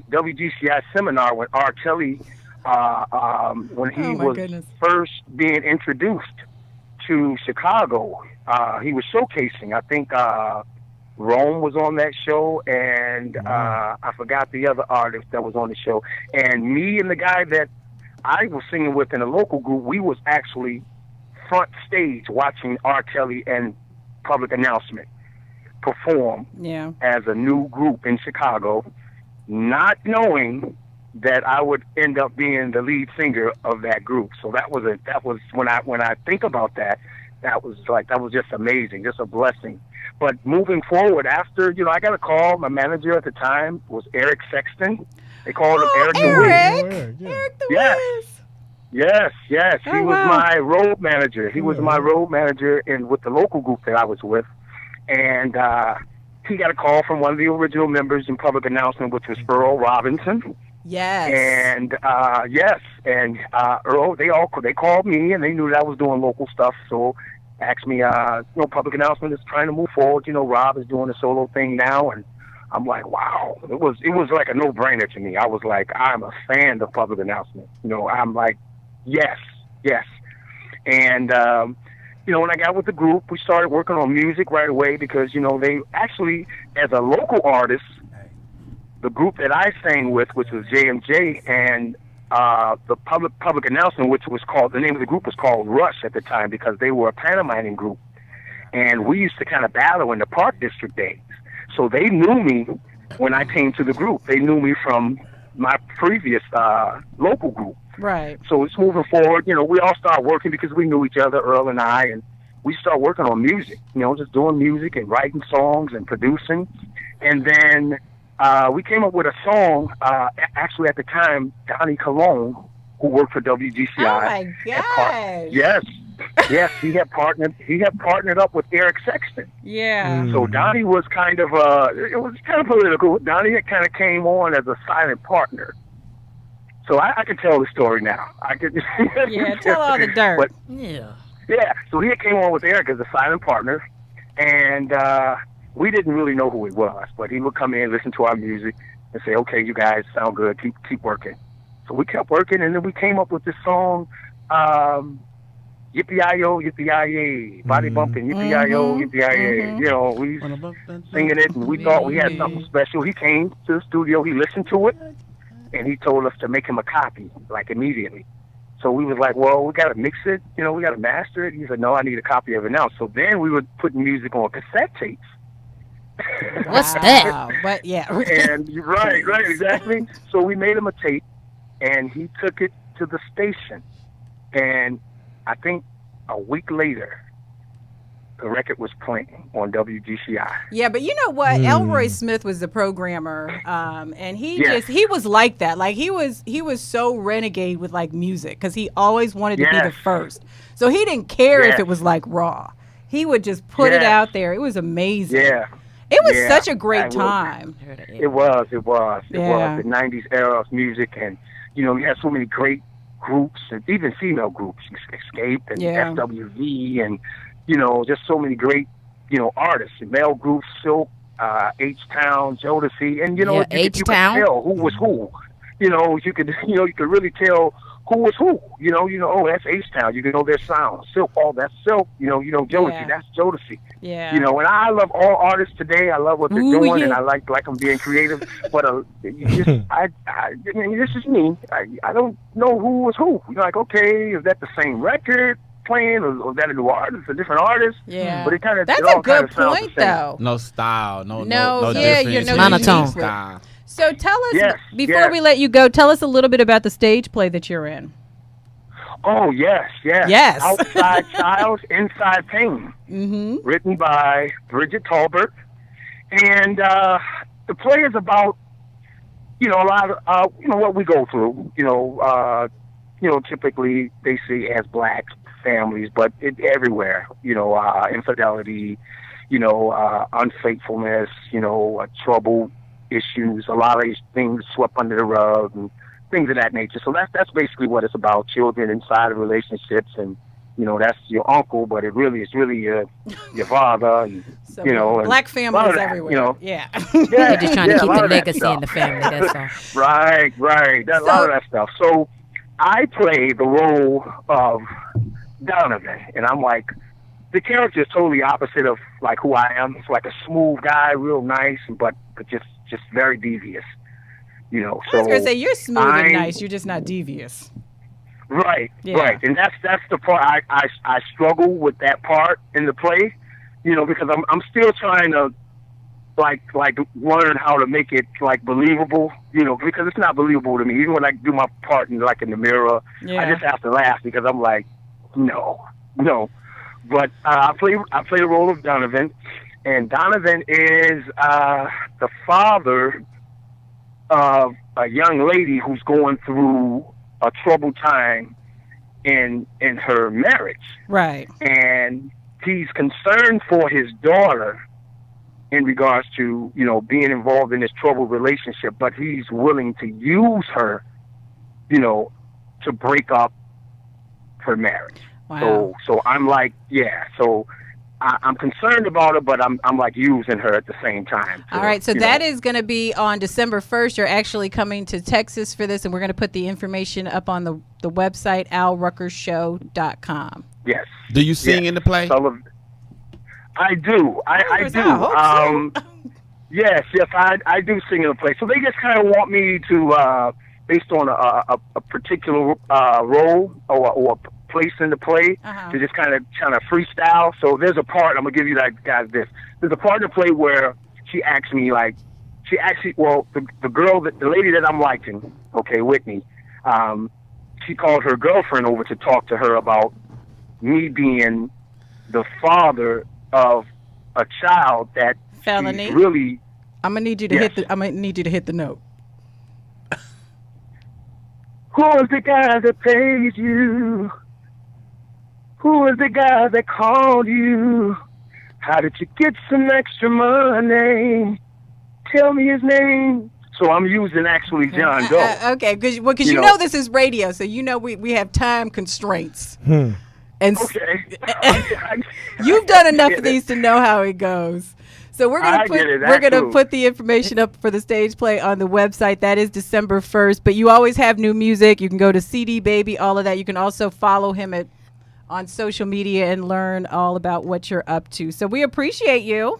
WGCI seminar when R. Kelly, when he Oh, my was goodness. first being introduced to Chicago. He was showcasing, I think, Rome was on that show, and I forgot the other artist that was on the show. And me and the guy that I was singing with in the local group, we was actually front stage watching R. Kelly and Public Announcement perform Yeah. as a new group in Chicago, not knowing that I would end up being the lead singer of that group. So that was when I think about that was just amazing, just a blessing. But moving forward, after I got a call. My manager at the time was Eric Sexton. They called him Eric the Wiz. Eric. Yeah. Eric the Yes. Wiz. Yes. He Oh, was wow. my road manager. He was my road manager with the local group that I was with. And he got a call from one of the original members in public announcement, which was Earl Robinson. Yes. And Earl, they called me, and they knew that I was doing local stuff. So asked me, public announcement is trying to move forward. Rob is doing a solo thing now, and I'm like, wow. It was like a no-brainer to me. I was like, I'm a fan of public announcement. I'm like, yes. And when I got with the group, we started working on music right away because they actually, as a local artist, the group that I sang with, which was JMJ, and the public announcement, which was called, the name of the group was called Rush at the time because they were a pantomiming group, and we used to kind of battle in the Park District days. So they knew me when I came to the group. They knew me from my previous local group. Right. So it's moving forward. We all started working because we knew each other, Earl and I, and we started working on music. Just doing music and writing songs and producing, and then. We came up with a song, actually at the time, Donnie Colon, who worked for WGCI. Oh my gosh. Yes, he had partnered up with Eric Sexton. Yeah. So Donnie was kind of, it was kind of political. Donnie had kind of came on as a silent partner. So I can tell the story now. I could. Yeah, tell all the dirt. But, Yeah. yeah, so he came on with Eric as a silent partner, and we didn't really know who he was, but he would come in, listen to our music, and say, okay, you guys sound good, keep working. So we kept working, and then we came up with this song, Yippee-yi-yo, yippee-yi-yay, body bumping, yippee-yi-yo, yippee-yi-yay. We singing it, and we thought we had something special. He came to the studio, he listened to it, and he told us to make him a copy, like immediately. So we was like, well, we got to mix it, we got to master it. He said, no, I need a copy of it now. So then we were putting music on cassette tapes. What's that? But yeah. And right, exactly. So we made him a tape, and he took it to the station. And I think a week later, the record was playing on WGCI. Yeah, but you know what? Elroy Smith was the programmer, and he was like that. Like he was so renegade with like music because he always wanted to be the first. So he didn't care if it was like raw. He would just put it out there. It was amazing. Yeah. It was such a great time. It was. The 90s era of music, and you had so many great groups, and even female groups, Escape and FWV, and just so many great artists, male groups, Silk, H-Town, Jodeci, and you could tell who was who. You could really tell who was who. Oh, that's H-Town. You can know their sound. Silk, oh, that's Silk. Jodeci, that's Jodeci. Yeah. And I love all artists today. I love what they're doing, and I like them being creative. But this is me. I don't know who was who. Like, okay, is that the same record playing, or is that a new artist, a different artist? Yeah. But that's a good point, though. No style, no difference. Monotone. Style. So tell us, before we let you go, tell us a little bit about the stage play that you're in. Oh, yes. Outside Child, Inside Pain. Mm-hmm. Written by Bridget Talbert. And the play is about, a lot of, what we go through. Typically they see as black families, but everywhere, infidelity, unfaithfulness, trouble issues, a lot of these things swept under the rug and things of that nature. So that's basically what it's about, children inside of relationships, and that's your uncle, but it's really your father, and, so, and black families everywhere. They're just trying to keep the legacy in the family, that's all. Right. A lot of that stuff. So I play the role of Donovan, and I'm like, the character is totally opposite of like who I am. It's like a smooth guy, real nice, but just very devious. So I was gonna say you're smooth and nice. You're just not devious. Right, and that's the part I struggle with, that part in the play. Because I'm still trying to like learn how to make it like believable. Because it's not believable to me. Even when I do my part in the mirror, I just have to laugh because I'm like, no. But I play the role of Donovan, and Donovan is the father of a young lady who's going through a troubled time in her marriage. Right. And he's concerned for his daughter in regards to, being involved in this troubled relationship, but he's willing to use her, to break up her marriage. Wow. So I'm like, so I'm concerned about her, but I'm like using her at the same time. All right, so that is going to be on December 1st. You're actually coming to Texas for this, and we're going to put the information up on the website, alruckershow.com. Yes. Do you sing in the play? I do. I do. Yes, I do sing in the play. So they just kind of want me to, based on a particular role or a place in the play, to just kind of freestyle. So there's a part, I'm gonna give you guys this. There's a part in the play where she asked me, the lady that I'm liking, Whitney, she called her girlfriend over to talk to her about me being the father of a child that Felony. she's really. I'm gonna need you to hit the note. Who is the guy that pays you? Who is the guy that called you? How did you get some extra money? Tell me his name. So I'm using actually John Doe. Okay, because you know this is radio, so we have time constraints. And you've done enough of these to know how it goes. So we're gonna put the information up for the stage play on the website. That is December 1st. But you always have new music. You can go to CD Baby, all of that. You can also follow him on social media and learn all about what you're up to. So we appreciate you.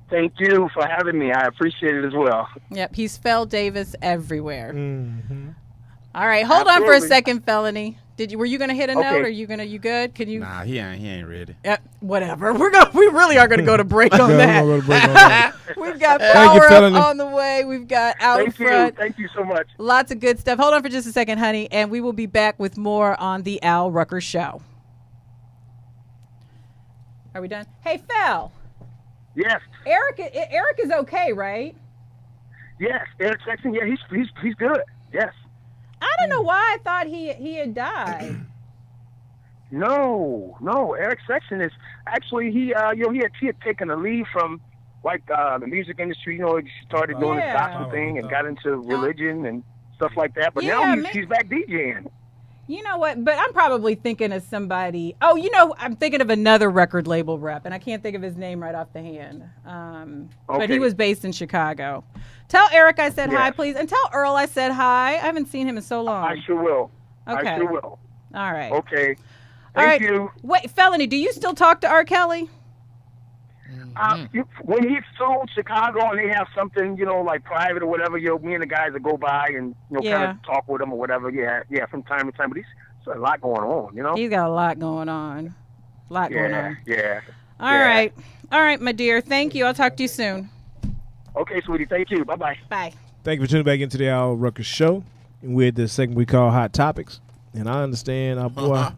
Thank you for having me. I appreciate it as well. Yep, he's Fel Davis everywhere. Mm-hmm. All right, hold on for a second, Felony. Were you gonna hit a note? Or you good? Can you? Nah, he ain't ready. Whatever. We really are gonna go to break on that. We've got Power Up on the way. We've got Out Front. Thank you so much. Lots of good stuff. Hold on for just a second, honey, and we will be back with more on the Al Rucker Show. Are we done? Hey, Fel. Yes. Eric is okay, right? Yes, Eric Sexton. Yeah, he's good. Yes. I don't know why I thought he had died. No. Eric Sexton is actually he had taken a leave from the music industry. He started doing his gospel thing and got into religion and stuff like that. But now he's back DJing. You know what? But I'm probably thinking of somebody. Oh, I'm thinking of another record label rep, and I can't think of his name right off the hand. But he was based in Chicago. Tell Eric I said hi, please, and tell Earl I said hi. I haven't seen him in so long. I sure will. Okay. I sure will. All right. Okay. Thank you. Wait, Felony, do you still talk to R. Kelly? When he's sold Chicago and they have something, like private or whatever, me and the guys that go by and kind of talk with him or whatever. Yeah, from time to time. But he's a lot going on, He's got a lot going on. Going on. Yeah. All right, my dear. Thank you. I'll talk to you soon. Okay, sweetie. Thank you. Bye-bye. Bye. Thank you for tuning back into the Al Rucker Show. And we're at the segment we call Hot Topics. And I understand our boy.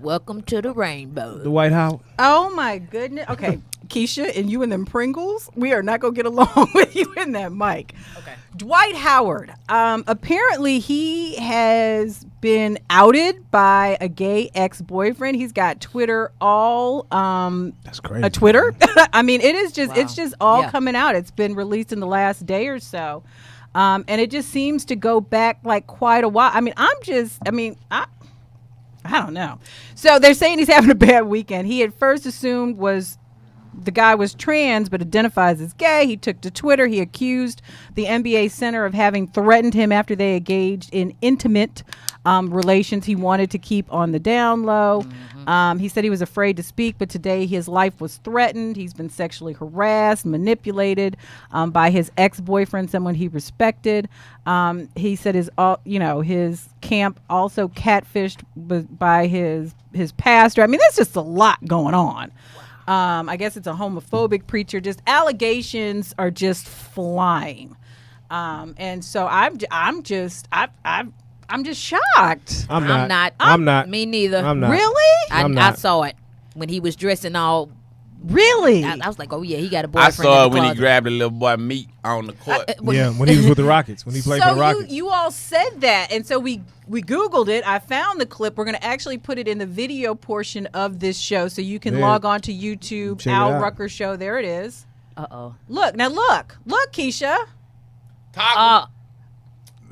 Welcome to the rainbow. Dwight Howard. Oh, my goodness. Okay, Keisha, and you and them Pringles, we are not going to get along with you in that mic. Okay. Dwight Howard. Apparently, he has been outed by a gay ex-boyfriend. He's got Twitter all. That's crazy. A Twitter. I mean, it's just all coming out. It's been released in the last day or so. And it just seems to go back quite a while. I don't know. So they're saying he's having a bad weekend. He at first assumed the guy was trans, but identifies as gay. He took to Twitter. He accused the NBA center of having threatened him after they engaged in intimate relations he wanted to keep on the down low. He said he was afraid to speak, but today his life was threatened. He's been sexually harassed, manipulated by his ex-boyfriend, someone he respected. He said his camp also catfished by his pastor. I mean, there's just a lot going on. I guess it's a homophobic preacher. Just allegations are just flying, and so I'm just shocked. I'm not. Me neither. I'm not. Really? I saw it when he was dressing all Really? I was like, oh yeah, he got a I boyfriend. saw in it the when he closet. grabbed the little boy meat on the court. Yeah, when he was with the Rockets, when he played for the So Rockets. you all said that, and so we Googled it. I found the clip. We're going to actually put it in the video portion of this show, so you can Yeah. log on to YouTube. Check it Al out. Rucker Show. There it is. Uh-oh. Look, Keisha. Toggle.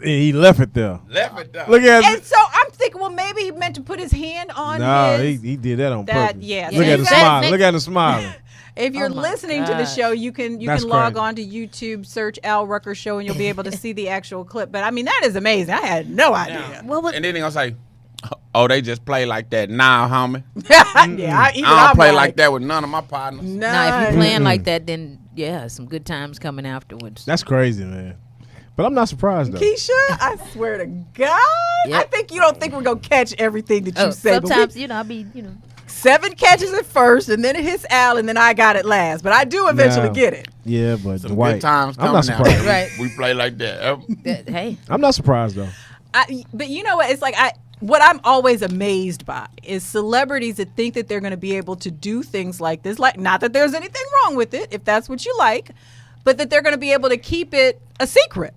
He left it there. Left it down. Look at And it. so I'm thinking, well, maybe he meant to put his hand on Nah, his. he did that on that- purpose. yeah. Look Yeah, at him you smiling. guys- Look at him smiling. If you're Oh my listening to the gosh. show, you can That's log crazy. on to YouTube, search Al Rucker Show, and you'll be able to see the actual clip. But I mean, that is amazing. I had no idea. What was And then they gonna say, "Oh, they just play like that now, homie. Yeah, even I don't I'm play like that with none of my partners." Now, if you playing like that, then yeah, some good times coming afterwards. That's crazy, man. But I'm not surprised though. Keisha, I swear to God, Yep. I think you don't think we're gonna catch everything that you Oh, say. but sometimes, we- I be, 7 catches at first, and then it hits Al, and then I got it last. But I do eventually Nah. get it. Yeah, but Some Dwight, good times I'm coming not now. surprised. Right. We play like that. hey, I'm not surprised though. But you know what? It's like what I'm always amazed by is celebrities that think that they're going to be able to do things like this. Like, not that there's anything wrong with it, if that's what you like, but that they're going to be able to keep it a secret.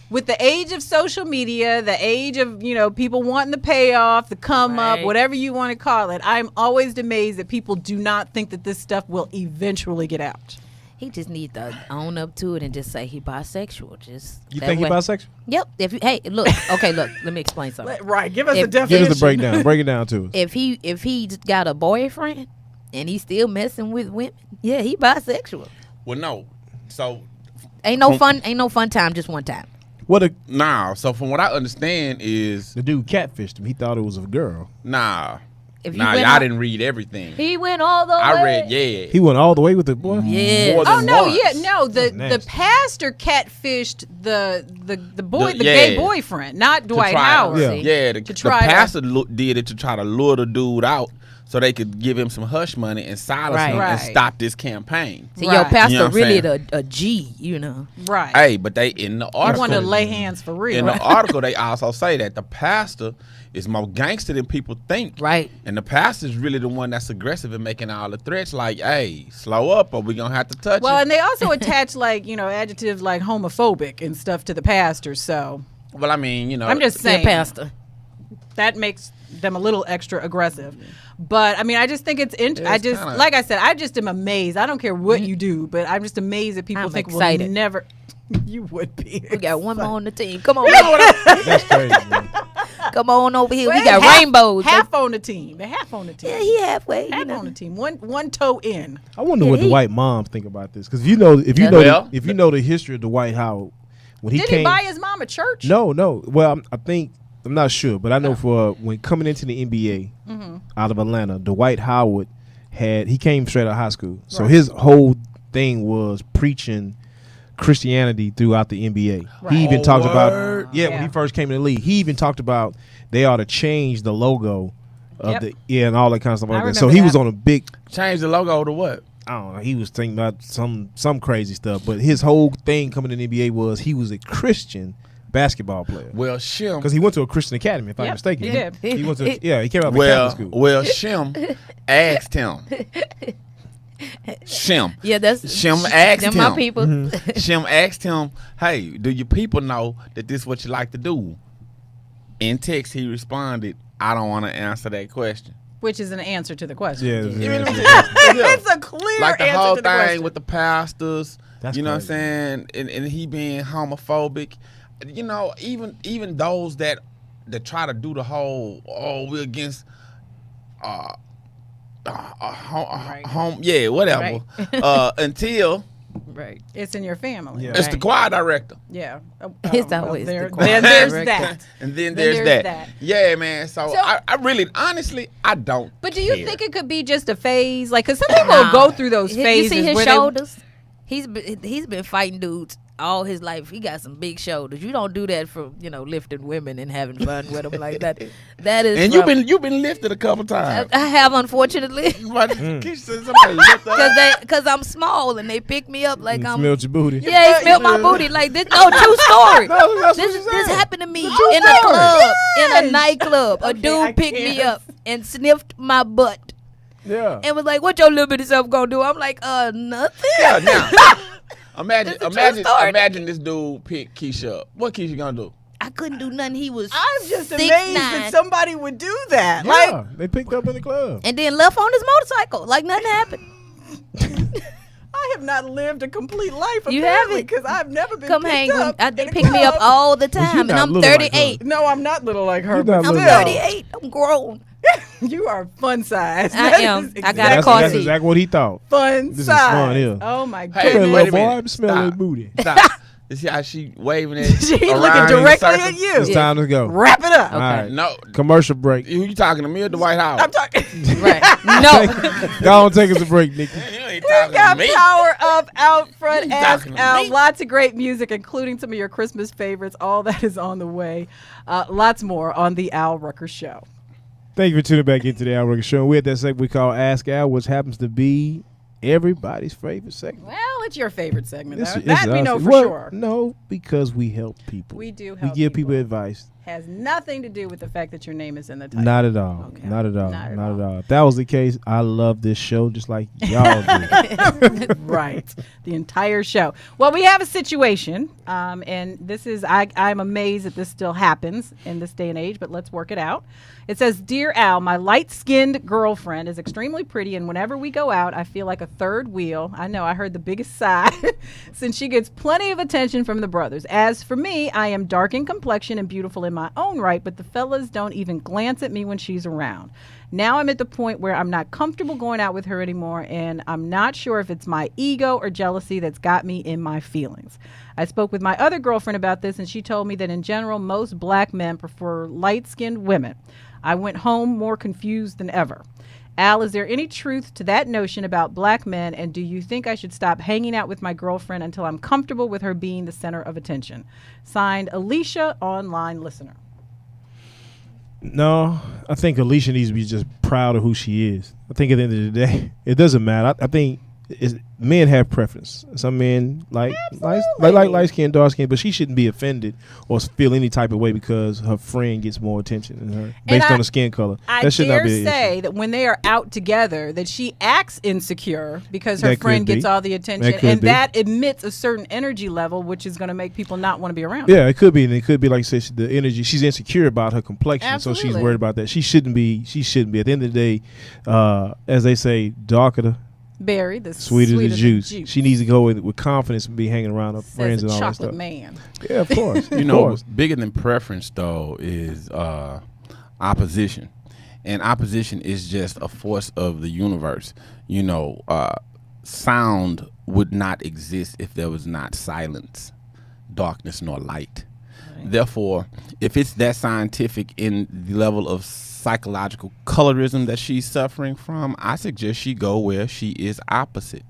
With the age of social media, the age of, people wanting the payoff, the come up, Right. whatever you want to call it, I'm always amazed that people do not think that this stuff will eventually get out. he just needs to own up to it and just say he bisexual. Just You that think he way. bisexual? Yep. Hey, look. Okay, look. Let me explain something. Right. Give us If- a Give definition. us the breakdown. Break it down to us. If he got a boyfriend and he's still messing with women, yeah, he bisexual. Well, no. So Ain't no fun time, just one time. What a nah. So from what I understand is the dude catfished him. He thought it was a girl. nah. If you Nah, went y'all all- didn't read everything. He went all the way. I read, yeah. He went all the way with the boy. Yeah. More Oh than no, once. yeah, no. The nasty. pastor catfished the boy, The- the gay yeah. boyfriend, not Dwight try- Howard. Yeah. Yeah, the try to- pastor did it to try to lure the dude out so they could give him some hush money and silence Right. him and Right. stop this campaign. See, Right. your pastor You know what I'm really saying? a G, Right. Hey, but they in the I article, want to lay hands for real. in the article they also say that the pastor is more gangster than people think. right? And the pastor's really the one that's aggressive in making all the threats like, hey, slow up or we gonna have to touch Well, you. and they also attach adjectives like homophobic and stuff to the pastor. So Well, I mean, I'm just Your saying pastor. that makes them a little extra aggressive. But I mean, I just think it's Yeah, I it's just kinda- like I said, I just am amazed. I don't care what you do, but I'm just amazed that people I'm think excited. we'll never. You would be. We got one more on the team. Come on, That's crazy, man. come on over here. Well, We got half- rainbows. Half on the team. They're half on the team. Yeah, he halfway. half You know. on the team. One toe in. I wonder Yeah, what the he- white moms think about this, because if you know Well- the history of Dwight Howard, when he Did came, he buy his mom a church? no. Well, I think I'm not sure, but I know for when coming into the NBA out of Atlanta, Dwight Howard he came straight out of high school, so his whole thing was preaching Christianity throughout the NBA. Right. He even Oh, talked about word. when Yeah. he first came in the league. He even talked about they ought to change the logo of Yep. and all that kind of stuff like I that. So remember he was that. on a big. Change the logo to what? I don't know. He was thinking about some crazy stuff, but his whole thing coming in the NBA was he was a Christian basketball player Well, Shim. because he went to a Christian academy. If I'm Yep, mistaken, he did. He went to he came out of a Well, Catholic school. well, Shim asked him. Shim. Yeah, that's Shim asked them him. my people. Shim asked him, "Hey, do your people know that this is what you like to do?" In text, he responded, "I don't want to answer that question." Which is an answer to the question. Yeah, You know what I'm yeah. saying? Yeah. It's a clear Like the answer whole to the thing question. with the pastors. That's you know crazy. what I'm saying? And he being homophobic. You know, even those that try to do the whole we're against home whatever until Right. It's in your family. Yeah. it's the choir director. Yeah. It's always the there, choir then there's director. that. And then Then there's there's that. that. Yeah, man. So, So- I really, honestly, I don't. But do you care. think it could be just a phase? Like, because some people go through those phases. You see his where shoulders? He's been fighting dudes all his life. He got some big shoulders. You don't do that for lifting women and having fun with them like that. That is. And you've been lifted a couple times. I have, unfortunately. But Keisha said somebody lift her up. Cause I'm small and they pick me up like You I'm. smelled your booty. Yeah, he smelled my booty like this. No, true story. No, that's what This she this said. happened to me in a club, in a nightclub. A Okay, I dude picked me can't. up and sniffed my butt. Yeah. and was like, "What your little bitty self gonna do?" I'm like, nothing. Yeah, now, imagine It's a true story. imagine this dude pick Keisha up. What Keisha gonna do? I couldn't do nothing. He was I'm just 6'9", amazed that somebody would do that. Yeah, Like, they picked up in the club. and then left on his motorcycle like nothing happened. I have not lived a complete life. You apparently, haven't. because I've never been Come picked hang up. with. They in a pick me up club. all the Well, you time, and not I'm little like her. 38. No, I'm not little like her. You're But not I'm little. still, 38. I'm grown. you are fun size. I am. I got a car That's seat. exactly what he thought. Fun This is size. fun here. Oh my Hey, Come goodness. here, wait little a boy. minute. I'm smelling Stop. that booty. Stop. You see how she waving it? She looking around in a directly circle? at you. It's time to go. Wrap it up. All right. No, Commercial break. you talking to me at the White House? I'm talking. Right. No. Go on, take us a break, Nikki. You ain't We talking to got me. Power Up out front. You Ask talking to Al. me? Lots of great music, including some of your Christmas favorites. All that is on the way. Lots more on the Al Rucker Show. Thank you for tuning back into the Al Rucker Show. We're at that segment we call Ask Al, which happens to be everybody's favorite segment. Well, it's your favorite segment. It's- That it's we us. know for Well, sure. No, because we help people. We do We help give people people. advice. Has nothing to do with the fact that your name is in the title. Not at all. Okay. Not at all. Not Not, at at all. If that was the case, I love this show just like y'all do. Right. The entire show. Well, we have a situation, and this is, I'm amazed that this still happens in this day and age, but let's work it out. It says, Dear Al, my light-skinned girlfriend is extremely pretty, and whenever we go out, I feel like a third wheel. I know, I heard the biggest sigh, since she gets plenty of attention from the brothers. As for me, I am dark in complexion and beautiful in my own right, but the fellas don't even glance at me when she's around. Now I'm at the point where I'm not comfortable going out with her anymore, and I'm not sure if it's my ego or jealousy that's got me in my feelings. I spoke with my other girlfriend about this, and she told me that in general, most black men prefer light-skinned women. I went home more confused than ever. Al, is there any truth to that notion about black men, and do you think I should stop hanging out with my girlfriend until I'm comfortable with her being the center of attention? Signed, Alicia, online listener. No, I think Alicia needs to be just proud of who she is. I think at the end of the day, it doesn't matter. I think men have preference. Some men like light skin, dark skin, but she shouldn't be offended or feel any type of way because her friend gets more attention than her based on the skin color. I That should dare not be an issue. say that when they are out together, that she acts insecure because her That could friend be. gets all the attention, That could and be. that emits a certain energy level, which is going to make people not want to be around her. Yeah, it could be, and it could be like I said, the energy. She's insecure about her complexion, so she's Absolutely. worried about that. She shouldn't be. She shouldn't be. At the end of the day, as they say, darker the Berry, the sweeter the the juice. She needs to go with confidence and be hanging around her Says friends the and all that chocolate stuff. man. Yeah, of course. You of know, course. bigger than preference though is opposition, and opposition is just a force of the universe. You know, sound would not exist if there was not silence, darkness, nor light. Therefore, if it's that scientific in the level of psychological colorism that she's suffering from, I suggest she go where she is opposite,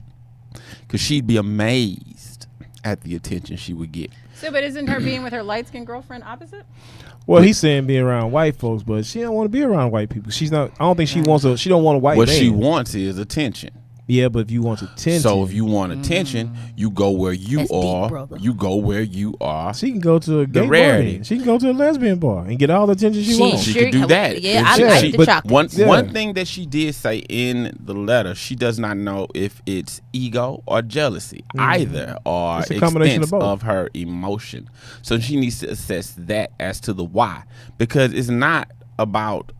because she'd be amazed at the attention she would get. So, but isn't her being with her light-skinned girlfriend opposite? Well, he's saying be around white folks, but she don't want to be around white people. She's not. I don't think she wants a. She don't want a white What man. she wants is attention. Yeah, but if you want attention, So if you want attention, you go where you That's deep, are. brother. You go where you are. she can go to a gay bar. rarity. then. She can go to a lesbian bar and get all the attention she wants. She Sure, could do that. yeah, If I she- like she- the but chocolate. Yeah. One thing that she did say in the letter, she does not know if it's ego or jealousy, either, or It's a combination extent of both. of her emotion. So she needs to assess that as to the why, because it's not about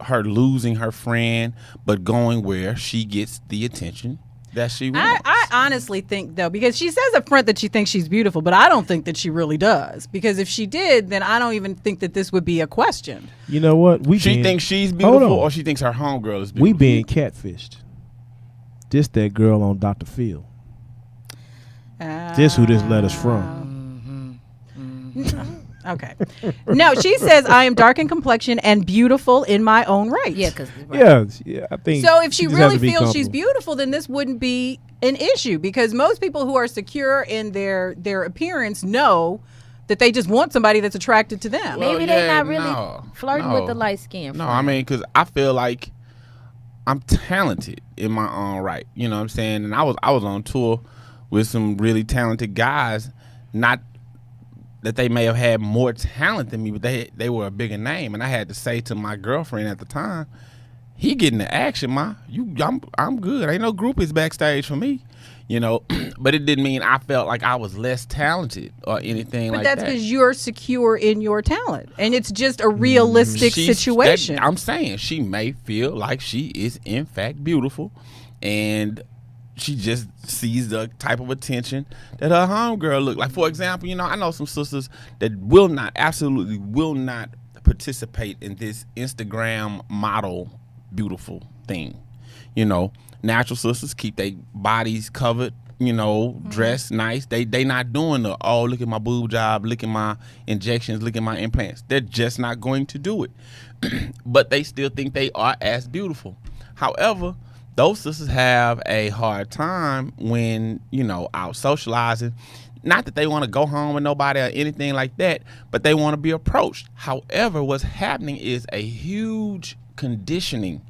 her losing her friend, but going where she gets the attention that she wants. I honestly think, though, because she says up front that she thinks she's beautiful, but I don't think that she really does. Because if she did, then I don't even think that this would be a question. You know what? She thinks she's Hold beautiful, on. or she thinks her homegirl is beautiful. we being catfished. This that girl on Dr. Phil. This who this letter's from. Okay. No, she says, I am dark in complexion and beautiful in my own right. Yeah, because Yeah, I think. So if she just has really to be feels she's comfortable. beautiful, then this wouldn't be an issue, because most people who are secure in their appearance know that they just want somebody that's attracted to them. Well, maybe they're yeah, not really flirting with the light skin. No, I mean, because I feel like I'm talented in my own right. You know what I'm saying? And I was on tour with some really talented guys. Not that they may have had more talent than me, but they were a bigger name. And I had to say to my girlfriend at the time, he getting the action, ma. I'm good. Ain't no groupies backstage for me, you know. But it didn't mean I felt like I was less talented or anything like that. But that's because you're secure in your talent, and it's just a realistic situation. I'm saying she may feel like she is in fact beautiful, and she just sees the type of attention that her homegirl look like. For example, you know, I know some sisters that absolutely will not participate in this Instagram model beautiful thing. You know, natural sisters keep their bodies covered, you know, dressed nice. They not doing the, oh, look at my boob job, look at my injections, look at my implants. They're just not going to do it. But they still think they are as beautiful. However, those sisters have a hard time when, you know, out socializing. Not that they want to go home with nobody or anything like that, but they want to be approached. However, what's happening is a huge conditioning,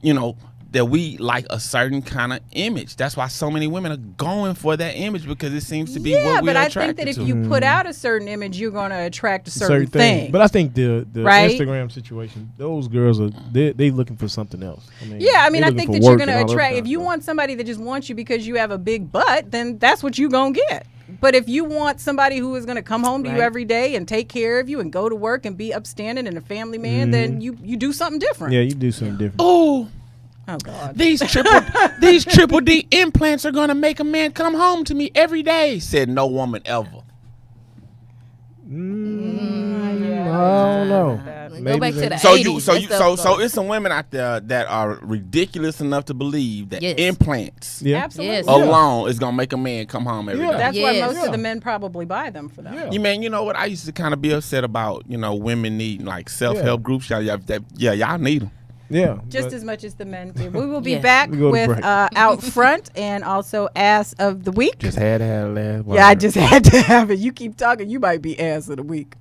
you know, that we like a certain kind of image. That's why so many women are going for that image, because it seems to be what we're attracted to. Yeah, but I think that if you put out a certain image, you're going to attract a certain thing. But I think the right? Instagram situation, those girls are they looking for something else. I mean, I think that you're going to attract. If you want somebody that just wants you because you have a big butt, then that's what you're going to get. But if you want somebody who is going to come home to you every day and take care of you and go to work and be upstanding and a family man, then you do something different. Yeah, you do something different. Oh God! These triple D implants are gonna make a man come home to me every day. Said no woman ever. I don't know. Go back to the So 80s. So it's some women out there that are ridiculous enough to believe that implants Absolutely alone is gonna make a man come home every day. That's why most of the men probably buy them for that. You know what? I used to kind of be upset about, you know, women needing like self-help groups. Y'all need them. Yeah, just as much as the men do. We will be back with Out Front and also Ass of the Week. Just had to have a last word. Yeah, I just had to have it. You keep talking, you might be Ass of the Week.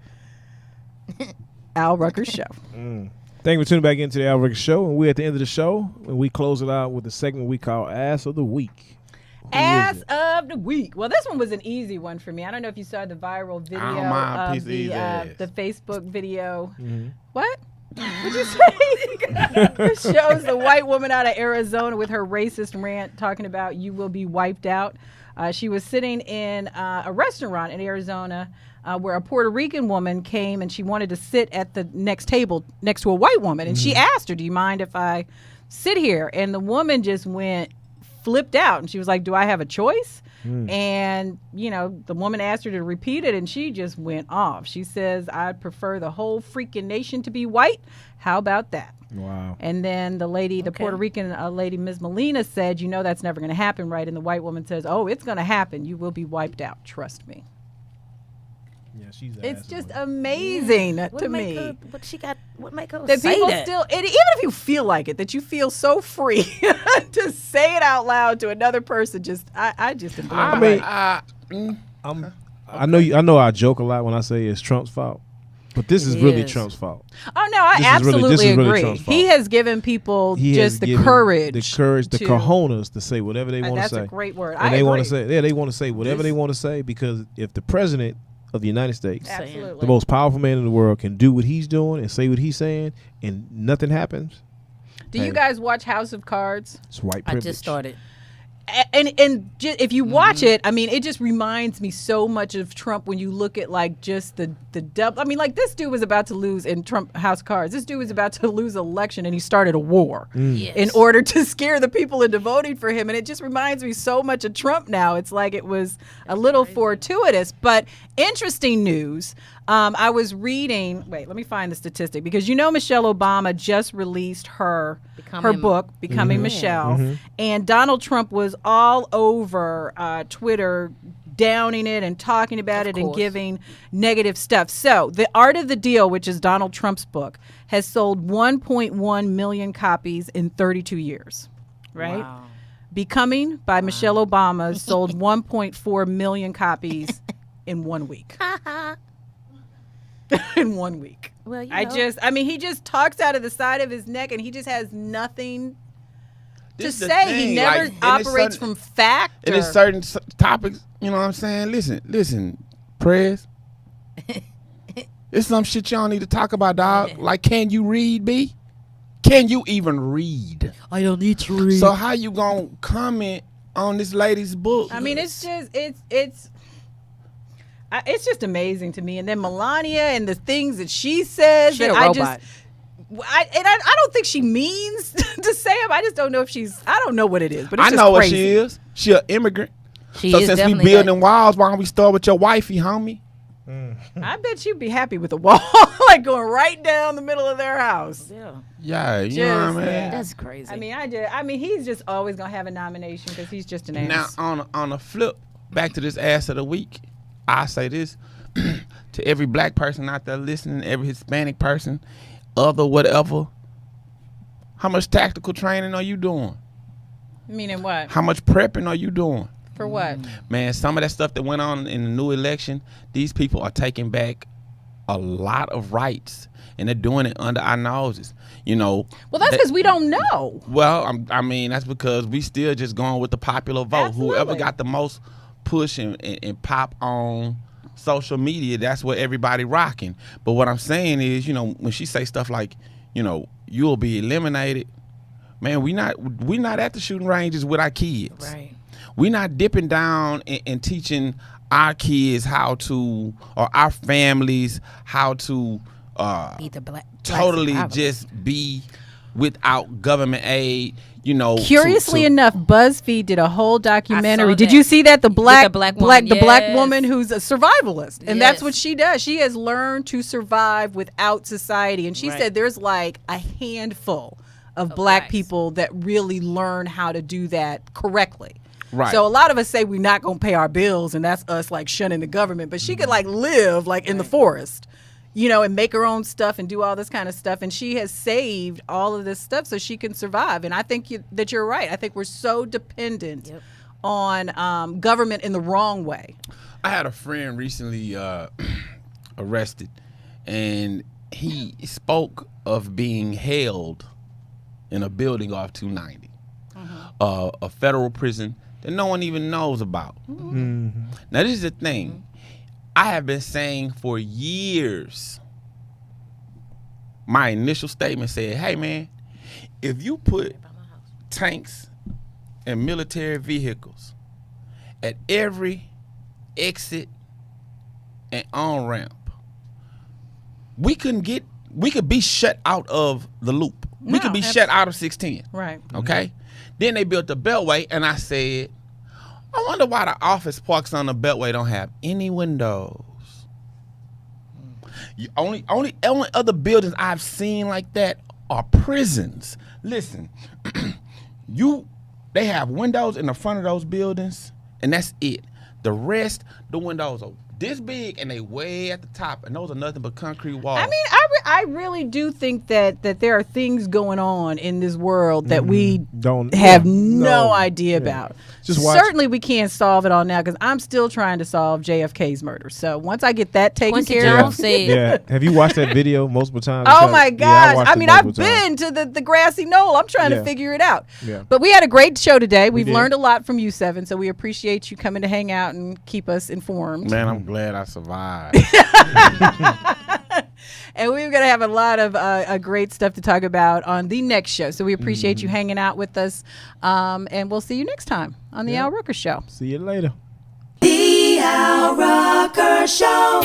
Al Rucker Show. Thank you for tuning back into the Al Rucker Show. And we're at the end of the show, and we close it out with the segment we call Ass of the Week. Ass of the Week. Well, this one was an easy one for me. I don't know if you saw the viral video of the Facebook video. What? What'd you say? It shows the white woman out of Arizona with her racist rant talking about you will be wiped out. She was sitting in a restaurant in Arizona where a Puerto Rican woman came and she wanted to sit at the next table next to a white woman. And she asked her, do you mind if I sit here? And the woman just flipped out. And she was like, do I have a choice? And, you know, the woman asked her to repeat it and she just went off. She says, I'd prefer the whole freaking nation to be white. How about that? Wow. And then the lady, the Puerto Rican lady, Ms. Molina, said, you know, that's never going to happen, right? And the white woman says, oh, it's going to happen. You will be wiped out. Trust me. Yeah, she's. It's just amazing to me. What make her that say people that? still, and even if you feel like it, that you feel so free to say it out loud to another person. I just am blown away. I know I joke a lot when I say it's Trump's fault, but this is really Trump's fault. Oh no, I absolutely agree. He has given people the courage, the cojones to say whatever they want to say. That's a great word. And they want to say, they want to say whatever they want to say, because if the president of the United States, the most powerful man in the world, can do what he's doing and say what he's saying, and nothing happens. Do you guys watch House of Cards? It's white privilege. I just started. And if you watch it, I mean, it just reminds me so much of Trump when you look at like just the double. I mean, like this dude was about to lose in Trump House Cards. This dude was about to lose an election and he started a war in order to scare the people into voting for him. And it just reminds me so much of Trump now. It's like it was a little fortuitous, but interesting news. I was reading, wait, let me find the statistic, because you know Michelle Obama just released her book, Becoming Michelle, and Donald Trump was all over Twitter downing it and talking about it and giving negative stuff. So The Art of the Deal, which is Donald Trump's book, has sold 1.1 million copies in 32 years, right? Wow. Becoming by Michelle Obama sold 1.4 million copies in 1 week. In 1 week. Well, he just talks out of the side of his neck and he just has nothing to say. He never operates from fact. And there's certain topics, you know what I'm saying? Listen, press. It's some shit y'all need to talk about, dog. Like, can you read, B? Can you even read? I don't need to read. So how you gonna comment on this lady's book? I mean, it's just it's just amazing to me. And then Melania and the things that she says. She a that I robot. I don't think she means to say them. I just don't know if she's. I don't know what it is, but it's I just know crazy. what she is. She an immigrant. She So is since we definitely building walls, why don't we start with your wifey, homie? I bet you'd be happy with a wall like going right down the middle of their house. Yeah. Yeah, you know what I Just, mean? yeah. That's crazy. I mean, he's just always gonna have a nomination because he's just an ass. Now, on a flip, back to this ass of the week, I say this to every black person out there listening, every Hispanic person, other whatever. How much tactical training are you doing? Meaning what? How much prepping are you doing? For what? Man, some of that stuff that went on in the new election, these people are taking back a lot of rights, and they're doing it under our noses. You know. Well, that's because we don't know. Well, I mean, that's because we still just going with the popular vote. Absolutely. Whoever got the most push and pop on social media, that's what everybody rocking. But what I'm saying is, you know, when she say stuff like, you know, you'll be eliminated, man, we not at the shooting ranges with our kids. Right. We're not dipping down and teaching our kids how to, or our families how to Be the black totally survivors. just be without government aid, you know. Curiously enough, BuzzFeed did a whole documentary. Did that. you see that? The black woman, the black yes. woman who's a survivalist, and that's Yes. what she does. She has learned to survive without society, and she Right. said there's like a handful of black blacks. people that really learn how to do that correctly. Right. So a lot of us say we're not going to pay our bills, and that's us like shunning the government. But she could like live like in the forest, you know, and make her own stuff and do all this kind of stuff. And she has saved all of this stuff so she can survive. And I think that you're right. I think we're so dependent on government in the wrong way. I had a friend recently arrested, and he spoke of being held in a building off 290, a federal prison that no one even knows about. Now, this is the thing. I have been saying for years, my initial statement said, hey, man, if you put tanks and military vehicles at every exit and on-ramp, we could be shut out of the loop. We could be shut out of 610. Right. Okay? Then they built the Beltway, and I said, I wonder why the office parks on the Beltway don't have any windows. Only other buildings I've seen like that are prisons. Listen, they have windows in the front of those buildings, and that's it. The rest, the windows are this big, and they way at the top, and those are nothing but concrete walls. I mean, I really do think that there are things going on in this world that we Don't have yeah, no idea about. Just watch- Certainly, we can't solve it all now because I'm still trying to solve JFK's murder. So once I get that taken Quincy care Jones of, said, Yeah. Have you watched that video multiple times? oh Because- my Yeah, gosh! watched I it mean, I've multiple times. been to the grassy knoll. I'm trying Yeah. to figure it out. Yeah. But we had a great show today. We've did. learned a lot from you, Seven. So we appreciate you coming to hang out and keep us informed. Man, I'm glad I survived. And we're going to have a lot of great stuff to talk about on the next show. So we appreciate you hanging out with us. And we'll see you next time on the Al Rucker Show. See you later. The Al Rucker Show.